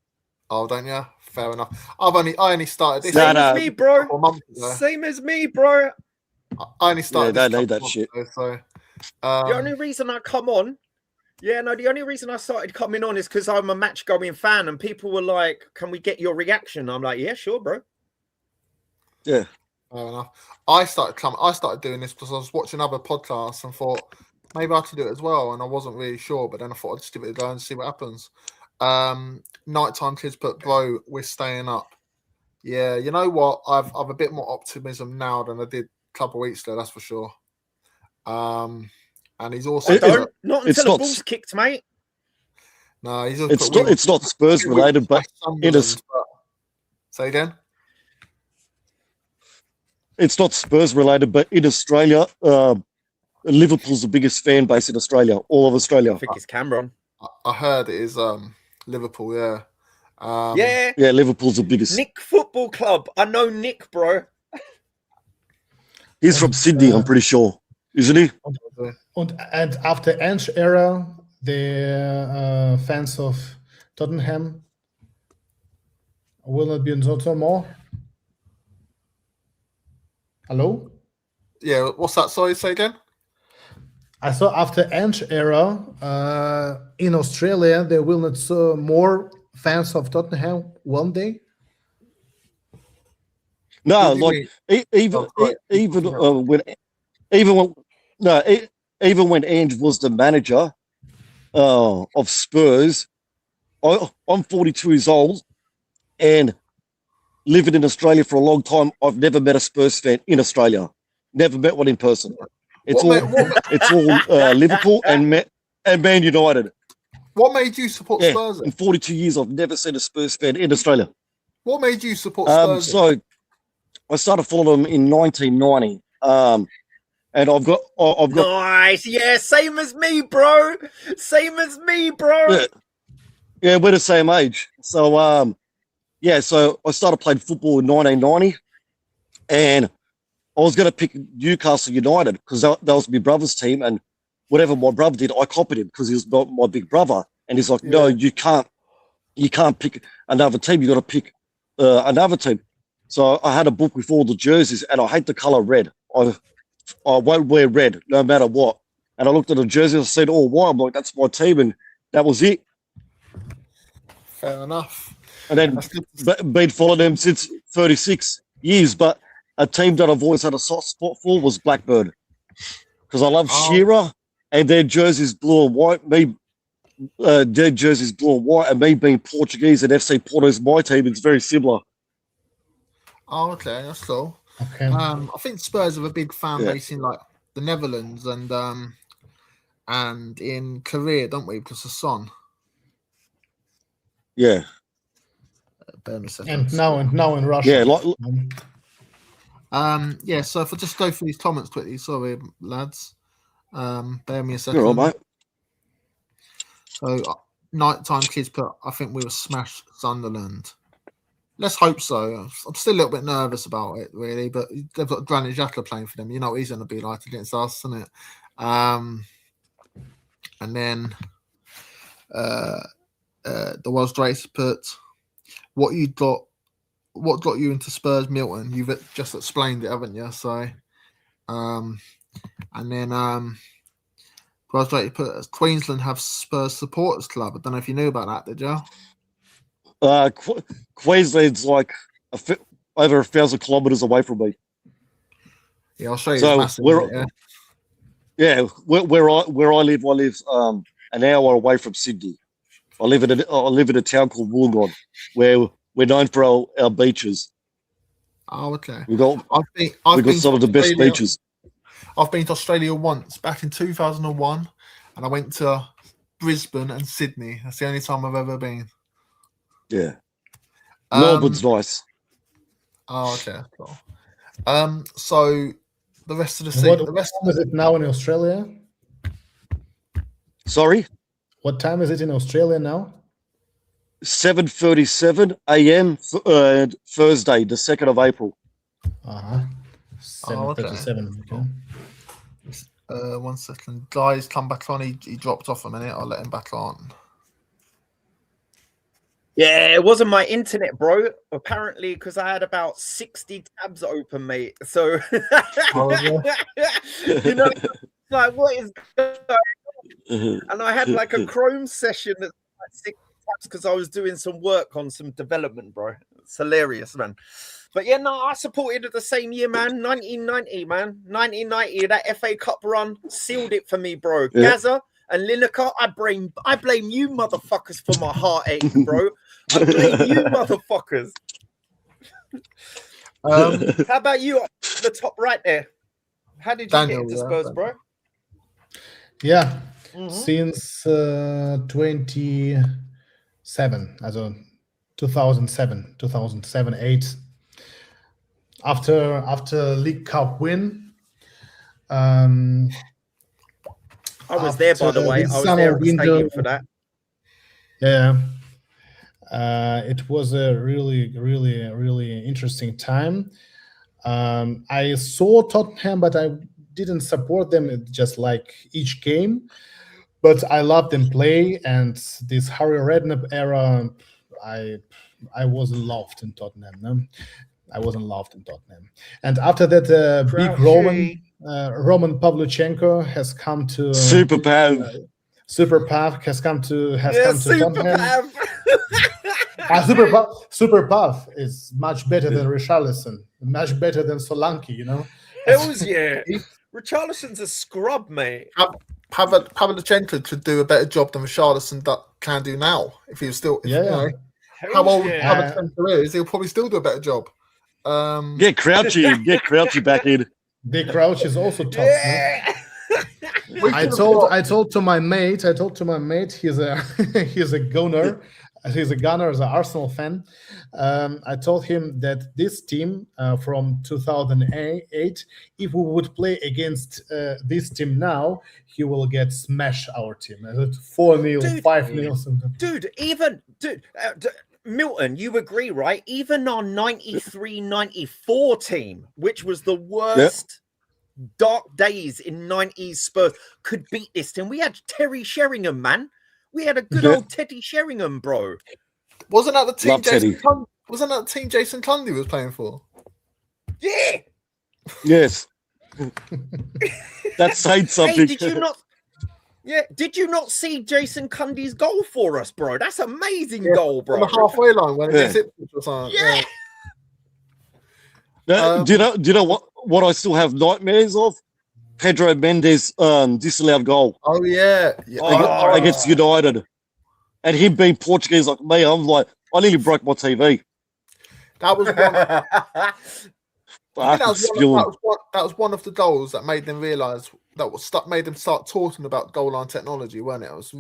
Oh, don't you? Fair enough. I only started this. Same as me, bro. A month ago. Same as me, bro. I only started. Yeah, this don't need couple that months shit. ago, so The only reason I come on, the only reason I started coming on is because I'm a match going fan, and people were like, "Can we get your reaction?" I'm like, "Yeah, sure, bro." Yeah. fair enough. I started doing this because I was watching other podcasts and thought maybe I could do it as well, and I wasn't really sure. But then I thought I'd just give it a go and see what happens. Nighttime kids put, bro, we're staying up. Yeah, you know what? I've a bit more optimism now than I did a couple of weeks ago. That's for sure. And he's also not until the ball's kicked, mate. No, he's it's not Spurs related, but it is. Say again. It's not Spurs related, but in Australia, Liverpool's the biggest fan base in Australia, all of Australia. I think it's Cameron. I heard it is Liverpool. Yeah. Yeah, Liverpool's the biggest. Nick Football Club. I know Nick, bro. He's from Sydney, I'm pretty sure, isn't he? And after Ange era, the fans of Tottenham will not be in Tottenham more. Hello? Yeah, what's that? Sorry, say again. I saw after Ange era in Australia, there will not more fans of Tottenham one day. No, like even when Ange was the manager of Spurs, I'm 42 years old and living in Australia for a long time. I've never met a Spurs fan in Australia. Never met one in person. It's all Liverpool and Man United. What made you support Spurs? In 42 years, I've never seen a Spurs fan in Australia. What made you support Spurs? So I started following them in 1990. And I've got nice. Yeah, same as me, bro. Same as me, bro. Yeah, we're the same age. So so I started playing football in 1990, and I was going to pick Newcastle United because that was my brother's team, and whatever my brother did, I copied him because he was my big brother. And he's like, no, you can't pick another team. You got to pick another team. So I had a book with all the jerseys, and I hate the color red. I won't wear red no matter what. And I looked at the jersey and said, "Oh, why?" I'm like, "That's my team," and that was it. Fair enough. And then been following them since 36 years. But a team that I've always had a soft spot for was Blackburn, because I love Oh. Shearer and their jerseys blue and white. Their jerseys blue and white, and me being Portuguese and FC Porto is my team. It's very similar. Oh, okay, that's cool. Okay. I think Spurs have a big fan Yeah. base in like the Netherlands and in Korea, don't we? Because of Son. Yeah, Bear me a second. And now in Russia. yeah, like Yeah, so if I just go through these comments quickly, sorry, lads. Bear me a second. you're all right, mate. So, nighttime kids put, I think we will smash Sunderland. Let's hope so. I'm still a little bit nervous about it, really, but they've got Granit Xhaka playing for them. You know what he's going to be like against us, isn't it? And then the world's greatest put, what got you into Spurs, Milton? You've just explained it, haven't you? So, and then world's greatest put, Queensland have Spurs supporters club. I don't know if you knew about that, did you? Queensland's like over 1,000 kilometers away from me. Yeah, I'll show you. So It's massive, we're- isn't it? Yeah, where I live, an hour away from Sydney. I live in a town called Wollongong, where we're known for our beaches. Oh, okay. We've got I've been some of the best Australia. beaches. I've been to Australia once, back in 2001, and I went to Brisbane and Sydney. That's the only time I've ever been. Yeah, Um, Melbourne's nice. Oh, okay, cool. So the rest of the What season, the rest. time is it now in Australia? Sorry, What time is it in Australia now? 7:37 a.m. Thursday, the 2nd of April. Uh-huh. Oh, okay. 7:37. Okay. 1 second, guys, come back on. He dropped off a minute. I'll let him back on. Yeah, it wasn't my internet, bro. Apparently, because I had about 60 tabs open, mate. So, you know, like, what is going on? And I had like a Chrome session that's like 6 tabs because I was doing some work on some development, bro. It's hilarious, man. But yeah, no, I supported it the same year, man. 1990, man. 1990, that FA Cup run sealed it for me, bro. Yeah. Gaza and Lineker, I blame you motherfuckers for my heartache, bro. I blame you motherfuckers. How about you up the top right there? How did you Daniel, get into yeah, Spurs, Daniel. bro? Yeah, Mhm. since 27, also 2007, 8. After League Cup win, I was there, by the after way. the I was summer there at the stadium window- for that. Yeah, it was a really interesting time. I saw Tottenham, but I didn't support them just like each game. But I loved them play, and this Harry Redknapp era, I wasn't loved in Tottenham. No? I wasn't loved in Tottenham. And after that, big Crouchy. Roman Pavlyuchenko has come to Super Pav. Super Pav has come to Super Tottenham. Pav. Super Pav is much better than Richarlison, much better than Solanke, you know. Hells yeah. Richarlison's a scrub, mate. Pavlyuchenko could do a better job than Richarlison can do now. If he was still, Yeah. you know, Hells how old yeah. Pavlyuchenko is, he'll probably still do a better job. Get Crouchy back in. Big Crouch is also tough. no? Yeah. I told to my mate, he's a he's a gunner. He's a gunner, as an Arsenal fan. I told him that this team from 2008, if we would play against this team now, he will get smash our team. 4-0, Dude. 5-0. Dude, Milton, you agree, right? Even our 93-94 team, which was the worst dark days in 90s Spurs, could beat this team. We had Terry Sheringham, man. We had a good old Teddy Sheringham, bro. Wasn't that the team? Love Teddy. Wasn't that the team Jason Cundy was playing for? Yeah. Yes. That's saying something. Hey, did you not? Yeah, did you not see Jason Cundy's goal for us, bro? That's amazing goal, On bro. the halfway line when it Yeah. gets Ipswich or something. Yeah. Do you know what I still have nightmares of? Pedro Mendes disallowed goal Oh yeah, against United, and him being Portuguese like me, I'm like, I nearly broke my TV. that was one. I think Fucking that was one of the goals that made them realise made them start talking about goal line technology, weren't it? It was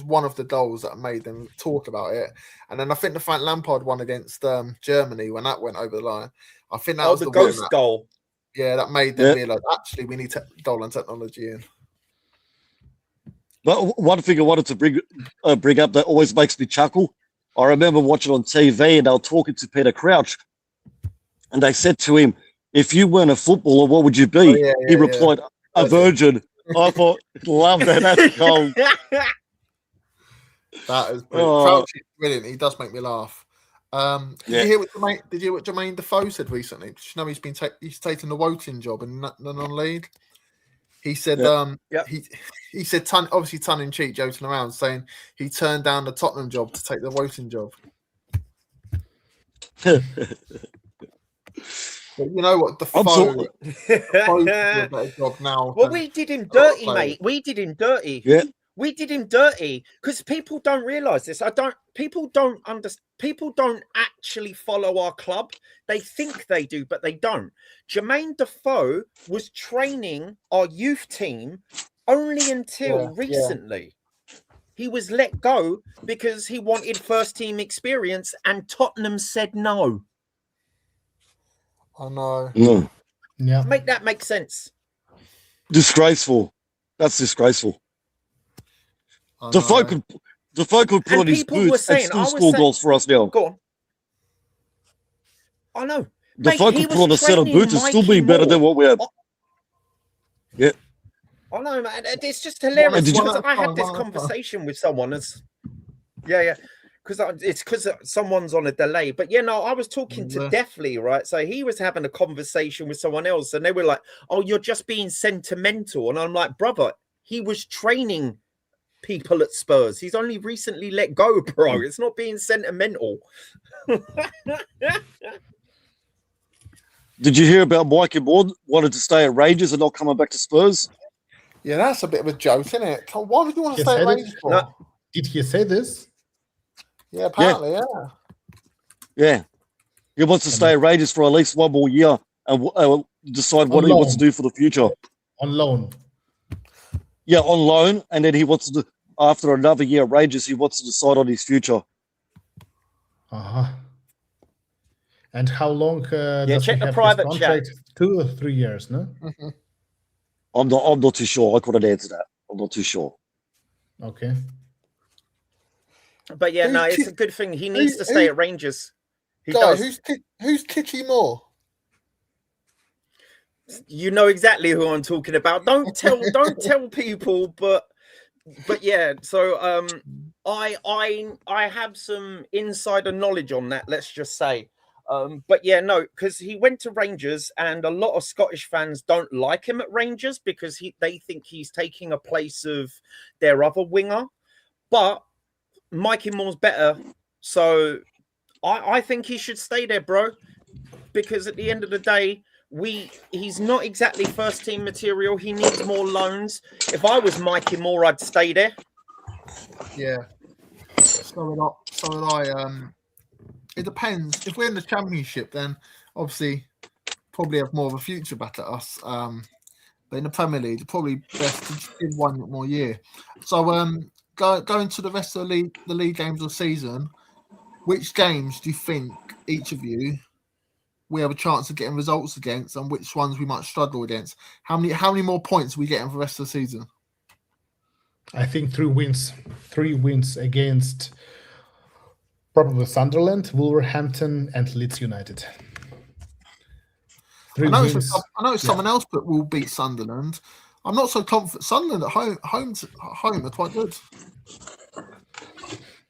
one of the goals that made them talk about it. And then I think the Frank Lampard one against Germany when that went over the line. I think that was the the ghost goal. Yeah, that made them realise actually we need goal line technology in. But one thing I wanted to bring up that always makes me chuckle. I remember watching on TV and they were talking to Peter Crouch, and they said to him, "If you weren't a footballer, what would you be?" He replied, "A virgin." I thought, love that. That's gold. That is brilliant. Crouch is brilliant. He does make me laugh. Did you hear what Jermaine Defoe said recently? Did you know he's taken the Woking job in the non-league? He said, he said, obviously tongue in cheek, joking around, saying he turned down the Tottenham job to take the Woking job. But you know what? Defoe a better job now. Well, we did him dirty, mate. We did him dirty. Yeah. We did him dirty because people don't realize this. People don't actually follow our club. They think they do, but they don't. Jermaine Defoe was training our youth team only until recently. He was let go because he wanted first team experience and Tottenham said no. I know. No. Yeah. Make that make sense. Disgraceful. That's disgraceful. Defoe could put on his boots and still score goals for us now. Go on. I know. Defoe could put on a set of boots and still be better than what we have. Yeah. I know, man. It's just hilarious because I had this conversation with someone. Because someone's on a delay. But I was talking to Deathly, right? So he was having a conversation with someone else, and they were like, "Oh, you're just being sentimental." And I'm like, "Brother, he was training people at Spurs. He's only recently let go, bro. It's not being sentimental." Did you hear about Mikey Moore wanted to stay at Rangers and not coming back to Spurs? Yeah, that's a bit of a joke, isn't it? Why would you want to stay at Rangers for? No. Did he say this? Yeah, apparently, Yeah. He wants to stay at Rangers for at least one more year and decide what he wants to do for the future. On loan. Yeah, on loan, and then he wants to, after another year at Rangers, he wants to decide on his future. And how long does check he the have private his contract? 2 or 3 years, no? Mm-hmm. I'm not too sure. I couldn't answer that. I'm not too sure. Okay. But it's a good thing. He needs to stay at Rangers. Who's Kitty Moore? You know exactly who I'm talking about. Don't tell people, but yeah. So I have some insider knowledge on that. Let's just say. Because he went to Rangers, and a lot of Scottish fans don't like him at Rangers because they think he's taking a place of their other winger. But Mikey Moore's better, so I think he should stay there, bro. Because at the end of the day, he's not exactly first team material. He needs more loans. If I was Mikey Moore, I'd stay there. Yeah. So would I. It depends. If we're in the Championship, then obviously probably have more of a future back at us. But in the Premier League, probably best to give one more year. So going to the rest of the league games of the season, which games do you think each of you we have a chance of getting results against, and which ones we might struggle against? How many more points are we getting for the rest of the season? I think 3 wins. 3 wins against probably Sunderland, Wolverhampton, and Leeds United. 3 wins. I know someone else that will beat Sunderland. I'm not so confident. Sunderland at home are quite good.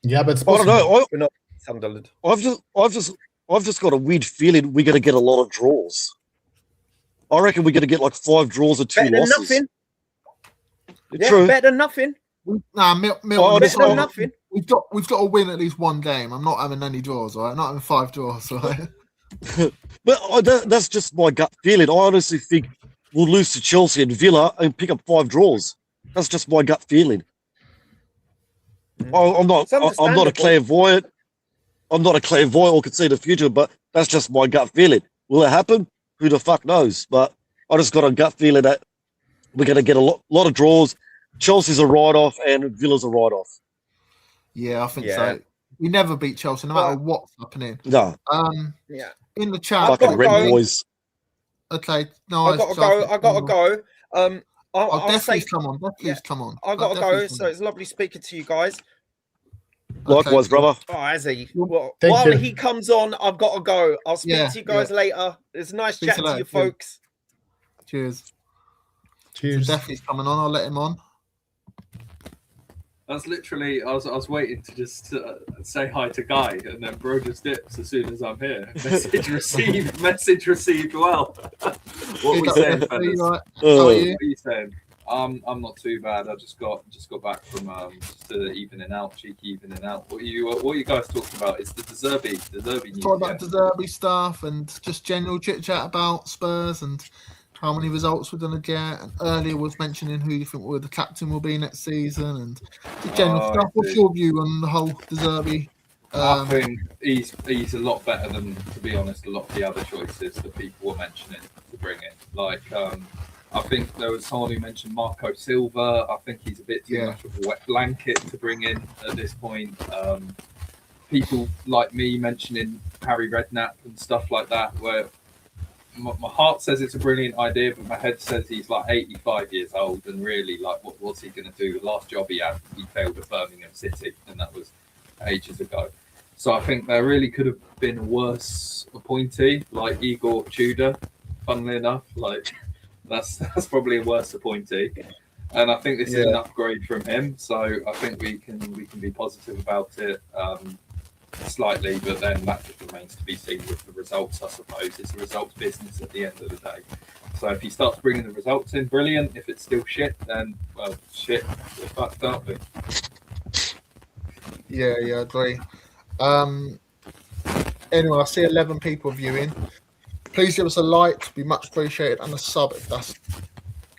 Yeah, but I don't know. We're not Sunderland. I've just got a weird feeling we're going to get a lot of draws. I reckon we're going to get like 5 draws and 2 losses. Nothing. Yeah, true. Better than nothing. Nothing. We've got to win at least one game. I'm not having any draws, all right? I'm not having 5 draws, all right? But that's just my gut feeling. I honestly think we'll lose to Chelsea and Villa and pick up 5 draws. That's just my gut feeling. I'm not. It's I'm not a understandable. clairvoyant. I'm not a clairvoyant or can see the future, but that's just my gut feeling. Will it happen? Who the fuck knows? But I just got a gut feeling that we're going to get a lot of draws. Chelsea's a write-off and Villa's a write-off. Yeah, I think Yeah. so. We never beat Chelsea, no matter what's happening. No, Yeah. In the chat, I've got fucking to red go. boys. Okay, no, I gotta go. I'll Definitely say come on. Definitely come on. I gotta go. So it's lovely speaking to you guys. Likewise, brother. Oh, Azzy. Well, Well, thank while you. he comes on, I've got to go. I'll speak to you guys later. It's nice Speak chatting to to you you, later. folks. Cheers. Cheers. Definitely coming on. I'll let him on. That's literally, I was waiting to just say hi to Guy, and then bro just dips as soon as I'm here. Message received. Message received. Well, what are we saying, fellas? Right. Uh, How are What you? are you saying? I'm not too bad. I just got back from just the evening out, cheeky evening out. What are you guys talking about? It's the Zerbi news. Talk about the Zerbi stuff and just general chit chat about Spurs and how many results we're going to get. And earlier was mentioning who you think the captain will be next season and the general Oh, stuff. I What's see. your view on the whole De Zerbi? I think he's a lot better than, to be honest, a lot of the other choices that people were mentioning to bring in. Like, I think there was someone who mentioned Marco Silva. I think he's a bit too much of a wet blanket to bring in at this point. People like me mentioning Harry Redknapp and stuff like that, where my heart says it's a brilliant idea, but my head says he's like 85 years old, and really, like, what's he going to do? The last job he had, he failed at Birmingham City, and that was ages ago. So I think there really could have been a worse appointee, like Igor Tudor. Funnily enough, like that's probably a worse appointee, and I think this is an upgrade from him. So I think we can be positive about it. Slightly, but then that just remains to be seen with the results, I suppose. It's a results business at the end of the day. So if he starts bringing the results in, brilliant. If it's still shit, then, well, shit, we're fucked, aren't we? Yeah, I agree. Anyway, I see 11 people viewing. Please give us a like, be much appreciated, and a sub if that's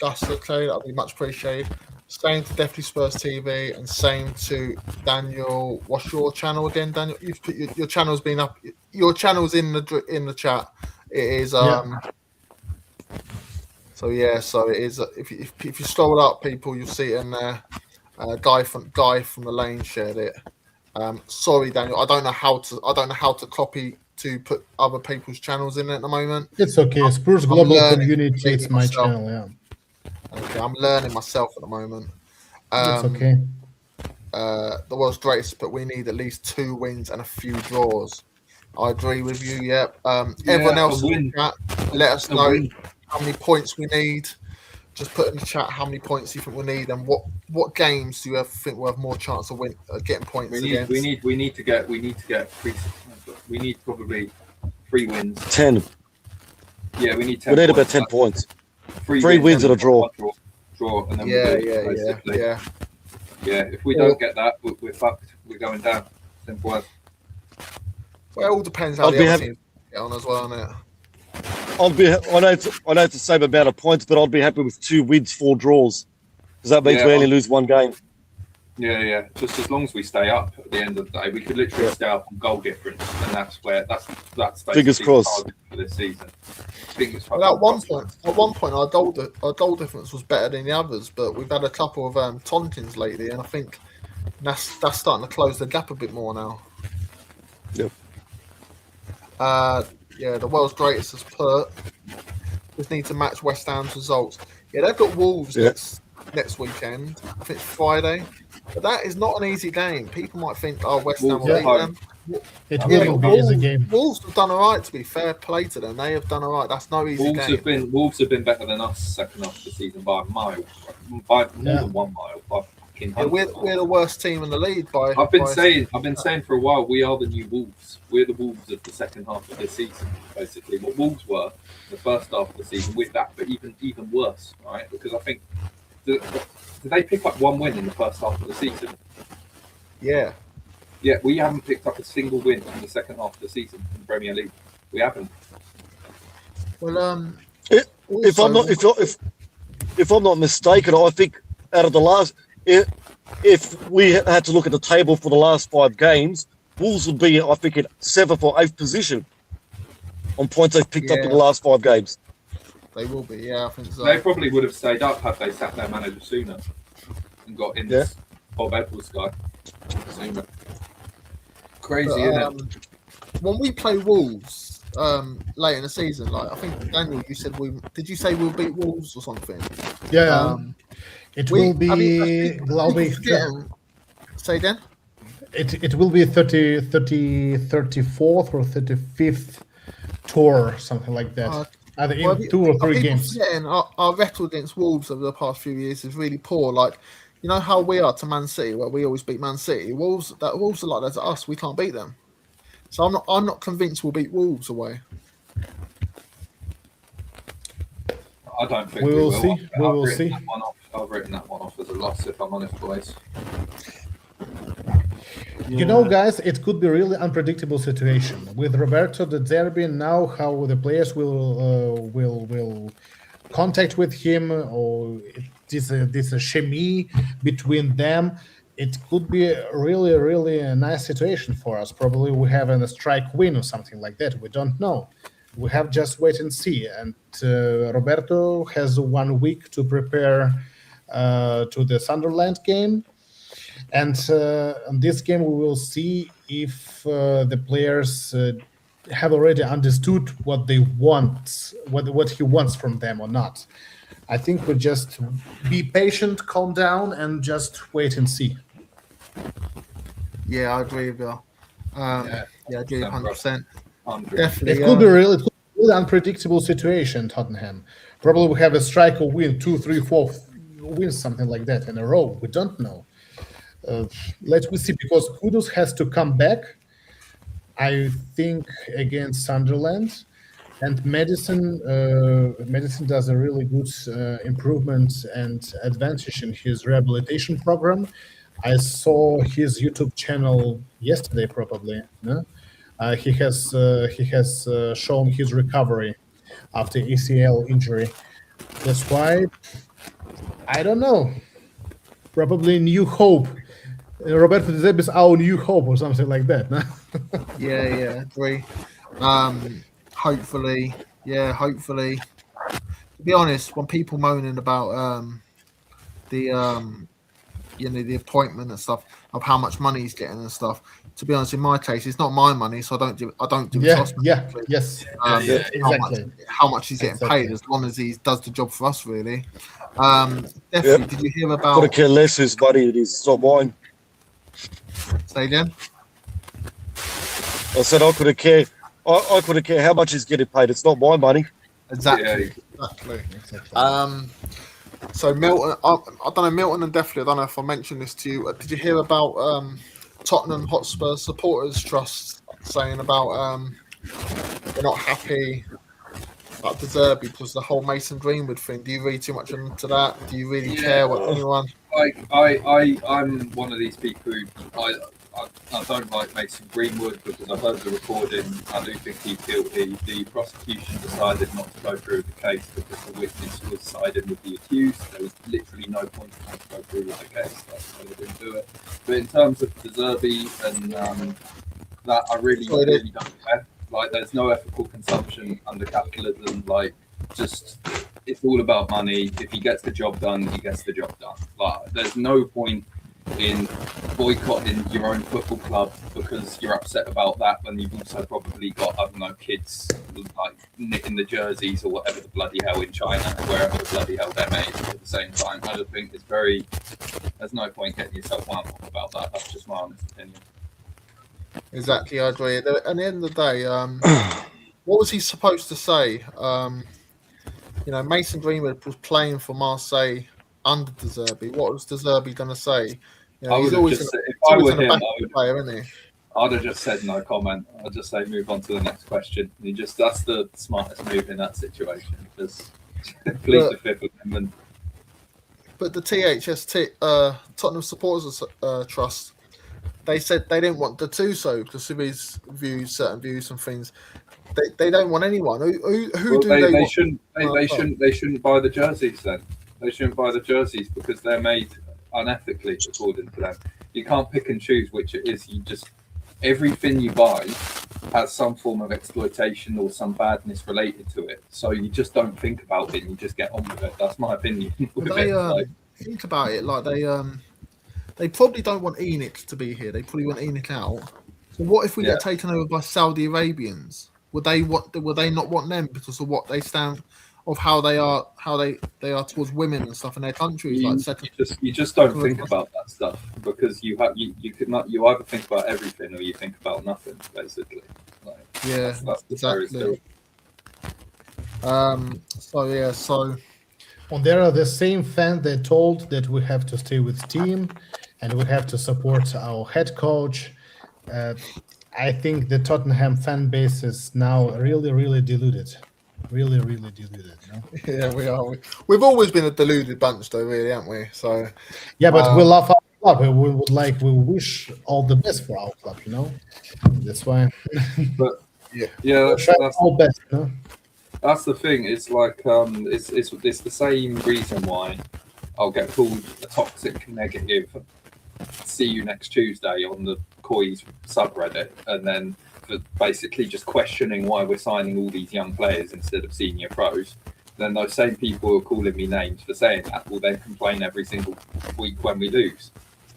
okay. That'll be much appreciated. Same to Definitely Spurs TV and same to Daniel. What's your channel again, Daniel? You've put your channel's been up. Your channel's in the chat. It is So it is. If you scroll up, people, you'll see it in there. Guy from the Lane shared it. Sorry, Daniel. I don't know how to copy to put other people's channels in at the moment. It's okay. Spurs Global Community. It's my channel. Yeah. Okay, I'm learning myself at the moment. It's okay. The world's greatest, but we need at least 2 wins and a few draws. I agree with you. Yep. Everyone else in the chat, let us know how many points we need. Just put in the chat how many points you think we need and what games do you think we'll have more chance of getting points against. We need to get we need probably 3 wins. 10. Yeah, we need 10. We need about 10 points. 3 wins and a draw. And then Yeah. If we don't get that, we're fucked. We're going down. Simple as. Well, it all depends how the other teams get on as well, isn't it? I know it's the same amount of points, but I'd be happy with 2 wins, 4 draws. Because that means we only lose 1 game. Yeah. Just as long as we stay up at the end of the day, we could literally stay up on goal difference, and that's fingers crossed for this season. Well, at one point, our goal difference was better than the others, but we've had a couple of tauntings lately, and I think that's starting to close the gap a bit more now. Yep. The world's greatest has put. Just need to match West Ham's results. Yeah, they've got Wolves next weekend. I think Friday. But that is not an easy game. People might think, West Ham will beat them. It will be an easy game. Wolves have done all right, to be fair play to them. They have done all right. That's no easy game. Wolves have been better than us second half of the season by a mile. By more than 1 mile. By we're the worst team in the league by. I've been saying for a while, we are the new Wolves. We're the Wolves of the second half of this season, basically. What Wolves were the first half of the season with that, but even worse, right? Because I think did they pick up 1 win in the first half of the season? Yeah. Yeah, we haven't picked up a single win in the second half of the season in the Premier League. We haven't. Well, If I'm not if I'm not mistaken, I think out of the last, if we had to look at the table for the last 5 games, Wolves would be, I think, in 7th or 8th position on points they've picked up in the last 5 games. they will be. Yeah, I think so. They probably would have stayed up had they sacked their manager sooner and got in this Bob Edwards guy sooner. Crazy, But, isn't it? when we play Wolves late in the season, like I think Daniel, you said did you say we'll beat Wolves or something? Yeah, it will be. Say again. It will be 34th or 35th tour, something like that. Either in 2 or 3 games. Our record against Wolves over the past few years is really poor. Like, you know how we are to Man City, where we always beat Man City. Wolves are like that to us. We can't beat them. So I'm not convinced we'll beat Wolves away. I don't think we will see. We I've will written see. That one off. I've written that one off as a loss, if I'm honest, boys. You know, guys, it could be really unpredictable situation with Roberto De Zerbi now. How the players will contact with him, or this chemie between them. It could be really a nice situation for us. Probably we have a strike win or something like that. We don't know. We have just wait and see. And Roberto has 1 week to prepare to the Sunderland game. And on this game, we will see if the players have already understood what they want, what he wants from them or not. I think we'll just be patient, calm down, and just wait and see. Yeah, I agree with you. I agree 100%. Definitely. It could be really unpredictable situation, Tottenham. Probably we have a strike or win 2, 3, 4 wins, something like that in a row. We don't know. Let's see, because Kudus has to come back, I think, against Sunderland, and Madison does a really good improvement and advantage in his rehabilitation program. I saw his YouTube channel yesterday, probably. No? He has shown his recovery after ACL injury. That's why I don't know. Probably new hope. Roberto De Zerbi is our new hope, or something like that. No? Yeah, agree. Hopefully. To be honest, when people moaning about the appointment and stuff, of how much money he's getting and stuff, to be honest, in my case, it's not my money, so I don't give exactly. how much he's getting paid, as long as he does the job for us, really. Definitely. Did you hear about? Could have cared less whose money it is. It's not mine. Say again. I said I could have cared. I could have cared how much he's getting paid. It's not my money. Exactly. So Milton, I don't know, Milton and Definitely, I don't know if I mentioned this to you. Did you hear about Tottenham Hotspur Supporters Trust saying about they're not happy about De Zerbi because the whole Mason Greenwood thing? Do you read too much into that? Do you really care what anyone? I'm one of these people who I don't like Mason Greenwood because I've heard the recording. I do think he's guilty. The prosecution decided not to go through with the case because the witness was siding with the accused. There was literally no point in to go through with the case. That's why they didn't do it. But in terms of De Zerbi and that, I really don't care. Like, there's no ethical consumption under capitalism. Like, just it's all about money. If he gets the job done, he gets the job done. Like, there's no point in boycotting your own football club because you're upset about that when you've also probably got, I don't know, kids like knitting the jerseys or whatever the bloody hell in China, wherever the bloody hell they're made at the same time. I just think there's no point getting yourself wound up about that. That's just my honest opinion. Exactly, I agree. At the end of the day, what was he supposed to say? Mason Greenwood was playing for Marseille under De Zerbi. What was De Zerbi going to say? He's always if I were him, player, isn't he? I'd have just said no comment. I'd just say move on to the next question. That's the smartest move in that situation. Just plead the fifth amendment. But the THST, Tottenham Supporters Trust, they said they didn't want Gattuso because of his views, certain views and things. They don't want anyone. Who do they they want? shouldn't they shouldn't buy the jerseys then. They shouldn't buy the jerseys because they're made unethically according to them. You can't pick and choose which it is. You just everything you buy has some form of exploitation or some badness related to it. So you just don't think about it. You just get on with it. That's my opinion. Think about it. Like they probably don't want Enix to be here. They probably want Enix out. So what if we get taken over by Saudi Arabians? Would they not want them because of what they stand of how they are towards women and stuff in their countries? You just don't think about that stuff because you either think about everything or you think about nothing basically. That's exactly. So Well, there are the same fans that told that we have to stay with team and we have to support our head coach. I think the Tottenham fan base is now really, really deluded. Really, really deluded. You know? Yeah, we are. We've always been a deluded bunch, though, really, haven't we? So yeah, but we love our club. We wish all the best for our club. You know, that's why. But that's all best. You know? That's the thing. It's like it's the same reason why I'll get called a toxic negative. See you next Tuesday on the Coys subreddit, and then for basically just questioning why we're signing all these young players instead of senior pros. Then those same people who are calling me names for saying that will then complain every single week when we lose.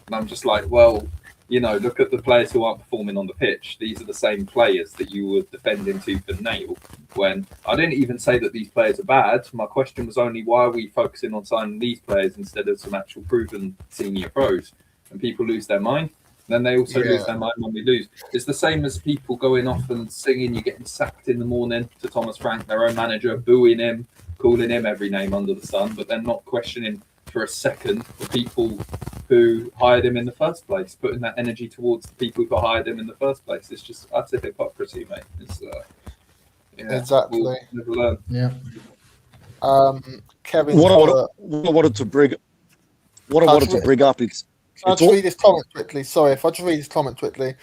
And I'm just like, well, look at the players who aren't performing on the pitch. These are the same players that you were defending tooth and nail. When I didn't even say that these players are bad. My question was only why are we focusing on signing these players instead of some actual proven senior pros? And people lose their mind. Then they also lose their mind when we lose. It's the same as people going off and singing, you're getting sacked in the morning to Thomas Frank, their own manager, booing him, calling him every name under the sun, but then not questioning for a second the people who hired him in the first place, putting that energy towards the people who hired him in the first place. It's just utter hypocrisy, mate. It's, exactly. We'll never learn. Yeah. Kevin, What I wanted to bring up is. Can I just read this comment quickly? Sorry, if I just read this comment quickly.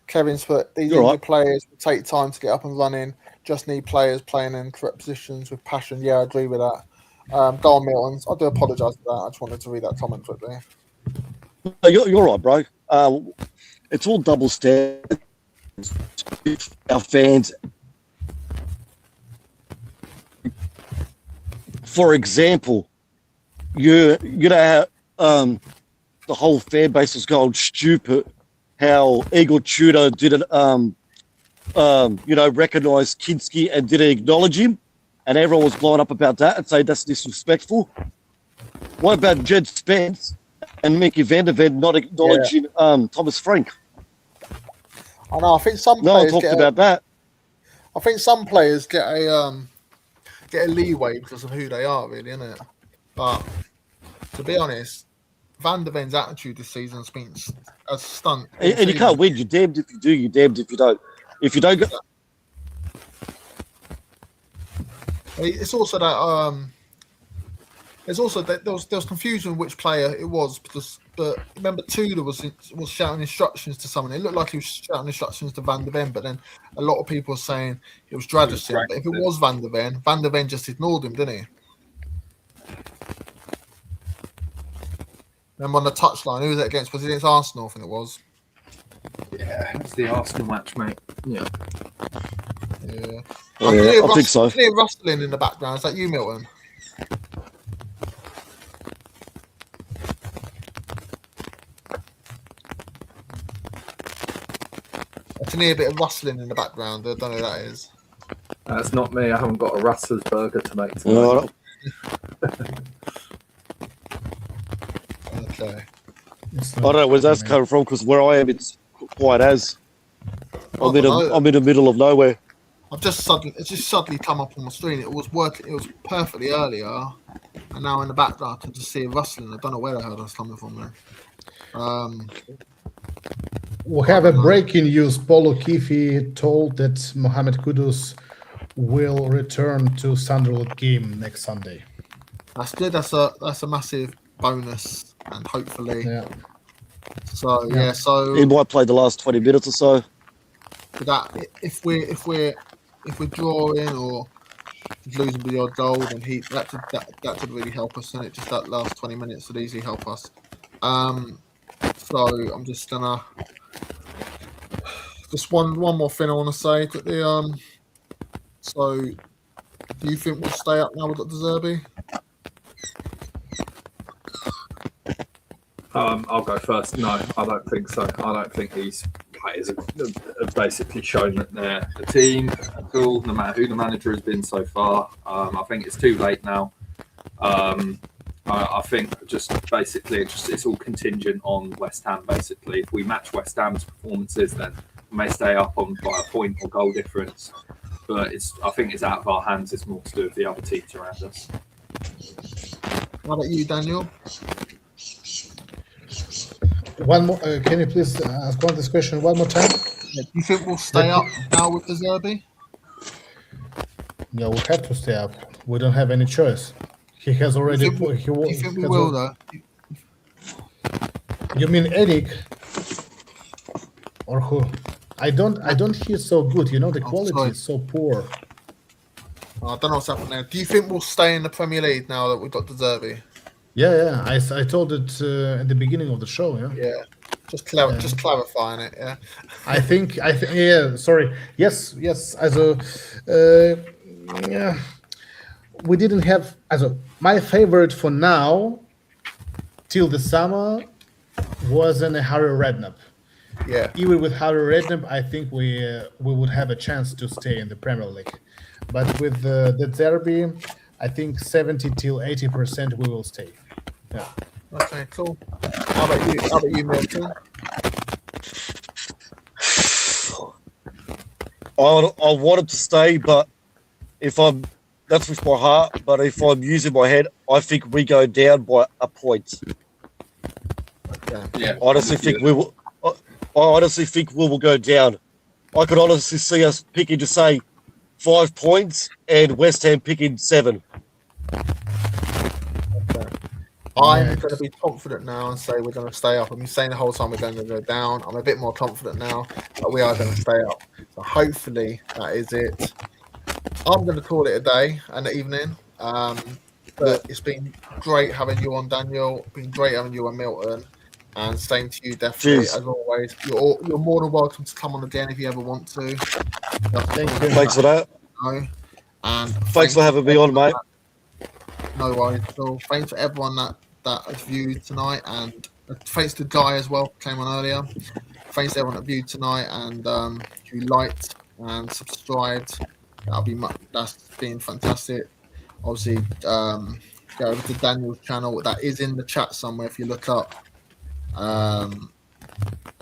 Kevin's put, these younger players will take time to get up and running. Just need players playing in correct positions with passion. Yeah, I agree with that. Go on, Milton. I do apologise for that. I just wanted to read that comment quickly. You're right, bro. It's all double standards. Our fans. For example, the whole fan base was going stupid. How Igor Tudor didn't, recognize Kinski and didn't acknowledge him, and everyone was blowing up about that and saying that's disrespectful. What about Jed Spence and Mickey van der Ven not acknowledging Thomas Frank? I know. I think some no players one talked about that. I think some players get a leeway because of who they are, really, isn't it? But to be honest, Van der Ven's attitude this season has been a stunt. And you can't win. You're damned if you do. You're damned if you don't. If you don't go... It's also that there was confusion which player it was but remember Tudor was shouting instructions to someone. It looked like he was shouting instructions to Van der Ven, but then a lot of people were saying it was Dragic. But if it was Van der Ven just ignored him, didn't he? Then on the touchline, who was it against? Was it against Arsenal? I think it was. Yeah, it's the Arsenal match, mate. Yeah. I think so. I can hear rustling in the background. Is that you, Milton? I can hear a bit of rustling in the background. I don't know who that is. That's not me. I haven't got a Rustler's burger to make tonight. Okay. I don't know where that's coming from because where I am, it's quiet as. I'm in the middle of nowhere. It's just suddenly come up on my screen. It was working. It was perfectly earlier, and now in the background I can just see a rustling. I don't know where the hell that's coming from there. We have a breaking news. Paulo Kifi told that Mohamed Kudus will return to Sunderland game next Sunday. That's good. That's a massive bonus, and hopefully So Yeah. He might play the last 20 minutes or so. that if we're drawing or losing the odd goal, then that could really help us, and it just that last 20 minutes would easily help us. So I'm just gonna one more thing I want to say to the So, do you think we'll stay up now with Dr. Zerbi? I'll go first. No, I don't think so. I don't think these players have basically shown that they're a team at all, no matter who the manager has been so far. I think it's too late now. I think just basically it's all contingent on West Ham. Basically, if we match West Ham's performances, then we may stay up on by a point or goal difference. But I think it's out of our hands. It's more to do with the other teams around us. How about you, Daniel? One more. Can you please ask this question one more time? Do you think we'll stay up now with the Zerbi? Yeah, we have to stay up. We don't have any choice. He has already. Do you think we will, though? You mean Eric? Or who? I don't hear so good. The quality is so poor. I don't know what's happening there. Do you think we'll stay in the Premier League now that we've got the Zerbi? Yeah. I told it at the beginning of the show. Yeah. Just clarifying it. Yeah. I think. Yeah. Sorry. Yes. Yeah. We didn't have. My favorite for now, till the summer, was a Harry Redknapp. Yeah. Even with Harry Redknapp, I think we would have a chance to stay in the Premier League. But with the Zerbi, I think 70 till 80% we will stay. Yeah. Okay, cool. How about you, Milton? I wanted to stay, but that's with my heart. But if I'm using my head, I think we go down by a point. Okay. Yeah, I honestly think we will. I honestly think we will go down. I could honestly see us picking to say 5 points and West Ham picking 7. I'm going to be confident now and say we're going to stay up. I've been saying the whole time we're going to go down. I'm a bit more confident now that we are going to stay up. So hopefully that is it. I'm going to call it a day and an evening. But it's been great having you on, Daniel. It's been great having you on, Milton. And same to you, definitely. Cheers. As always, you're more than welcome to come on again if you ever want to. Thank you. Thanks for that. And Thanks for having me on, mate. No worries at all. Thanks for everyone that has viewed tonight, and thanks to Guy as well, came on earlier. Thanks to everyone that viewed tonight and who liked and subscribed. That's been fantastic. Obviously, go over to Daniel's channel. That is in the chat somewhere if you look up. I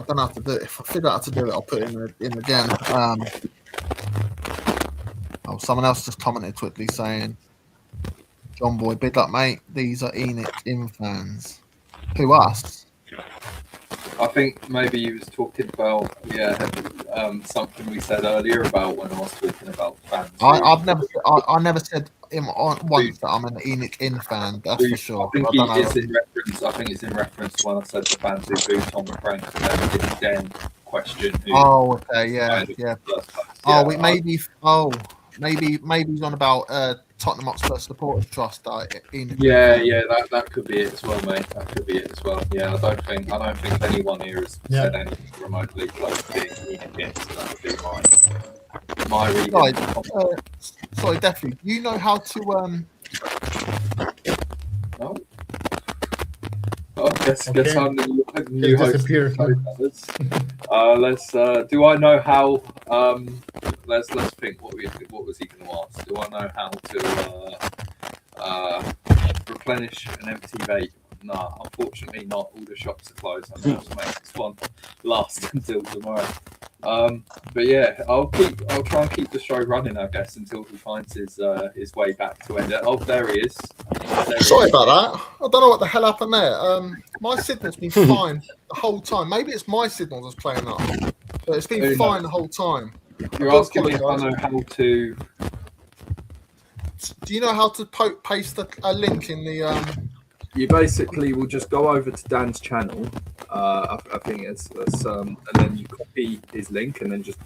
don't know how to do it. If I figure out how to do it, I'll put it in again. Someone else just commented quickly saying, John Boy, big up, mate. These are Enoch In fans. Who, us? I think maybe you was talking about something we said earlier about when I was talking about fans. I never said him once that I'm an Enoch In fan. That's for sure. I think it's in reference to when I said the fans who booed Tom Frank and then question. Oh, okay, yeah. Maybe he's on about Tottenham Hotspur Supporters Trust. That could be it as well, mate. That could be it as well. Yeah, I don't think anyone here has said anything remotely close to being against. So that would be my reading. Sorry, definitely. Do you know how to No. Oh, guess I'm the new host. Do I know how? Let's think. What was he going to ask? Do I know how to replenish an empty vape? No, unfortunately not. All the shops are closed. I'm going to make this one last until tomorrow. But yeah, I'll try and keep the show running, I guess, until he finds his way back to end it. Oh, there he is. Sorry about that. I don't know what the hell happened there. My signal's been fine the whole time. Maybe it's my signal that's playing up, but it's been fine the whole time. You're asking me if I know how to. Do you know how to paste a link in the? You basically will just go over to Dan's channel, I think it's and then you copy his link and then just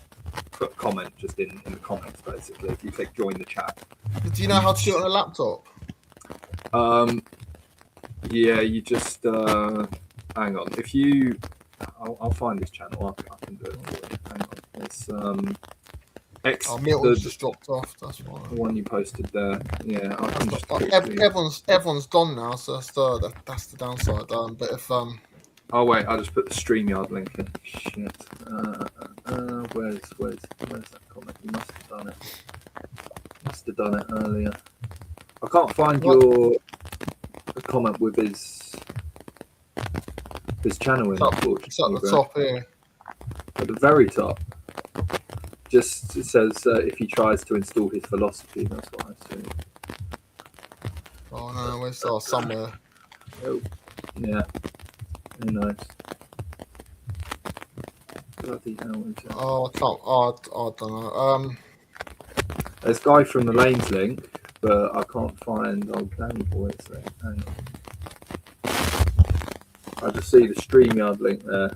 put comment just in the comments basically. If you click join the chat. Do you know how to do it on a laptop? Yeah, you just hang on. If you, I'll find this channel. I can do it for you. Hang on. It's Oh, Milton's just dropped off. That's the why. one you posted there. Yeah, I can just quickly... Everyone's gone now, so that's the downside. But if Oh wait, I'll just put the StreamYard link in. Shit. Where's that comment? You must have done it. Must have done it earlier. I can't find your comment with his channel in. Unfortunately, it's at the top here. At the very top. Just it says if he tries to install his philosophy. That's what I see. Oh no, it's somewhere. Oh, yeah. Who knows? Bloody hell! Oh, I can't. I don't know. There's a guy from the Lanes link, but I can't find old Danny Boy's link. Hang on. I just see the StreamYard link there.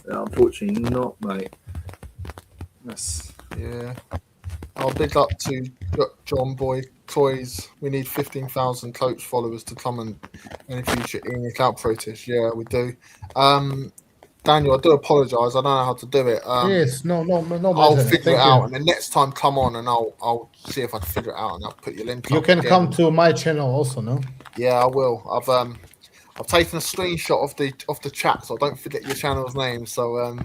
Yeah, unfortunately not, mate. That's... Yeah. I'll big up to John Boy Toys. We need 15,000 coach followers to come and any future in account protest. Yeah, we do. Daniel, I do apologise. I don't know how to do it. Yes, no. I'll figure it out, and then next time come on, and I'll see if I can figure it out, and I'll put your link. You can come to my channel also, no? Yeah, I will. I've taken a screenshot of the chat, so I don't forget your channel's name. So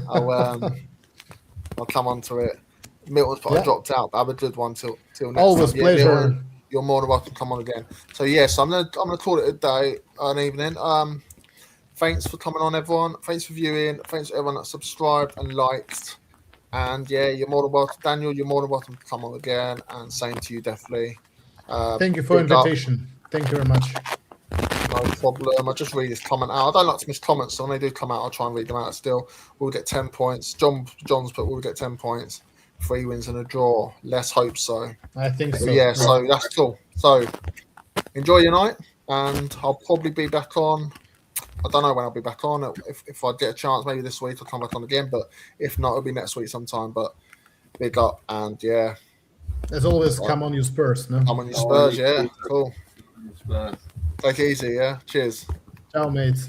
I'll come onto it. Milton's probably dropped out, but have a good one till next Always time. pleasure. Milton, you're more than welcome to come on again. So yes, I'm gonna call it a day, an evening. Thanks for coming on, everyone. Thanks for viewing. Thanks to everyone that subscribed and liked. And yeah, you're more than welcome, Daniel. You're more than welcome to come on again. And same to you, definitely. Thank you for the invitation. Thank you very much. No problem. I'll just read this comment out. I don't like to miss comments, so when they do come out, I'll try and read them out still. We'll get 10 points. John's put we'll get 10 points. 3 wins and a draw. Let's hope so. I think so. But yeah, so that's cool. So enjoy your night, and I'll probably be back on. I don't know when I'll be back on. If I get a chance, maybe this week I'll come back on again. But if not, it'll be next week sometime. But big up, and yeah. As always, come on you Spurs, no? Come on you Spurs, yeah. Cool. Spurs. Take it easy, yeah. Cheers. Ciao, mates.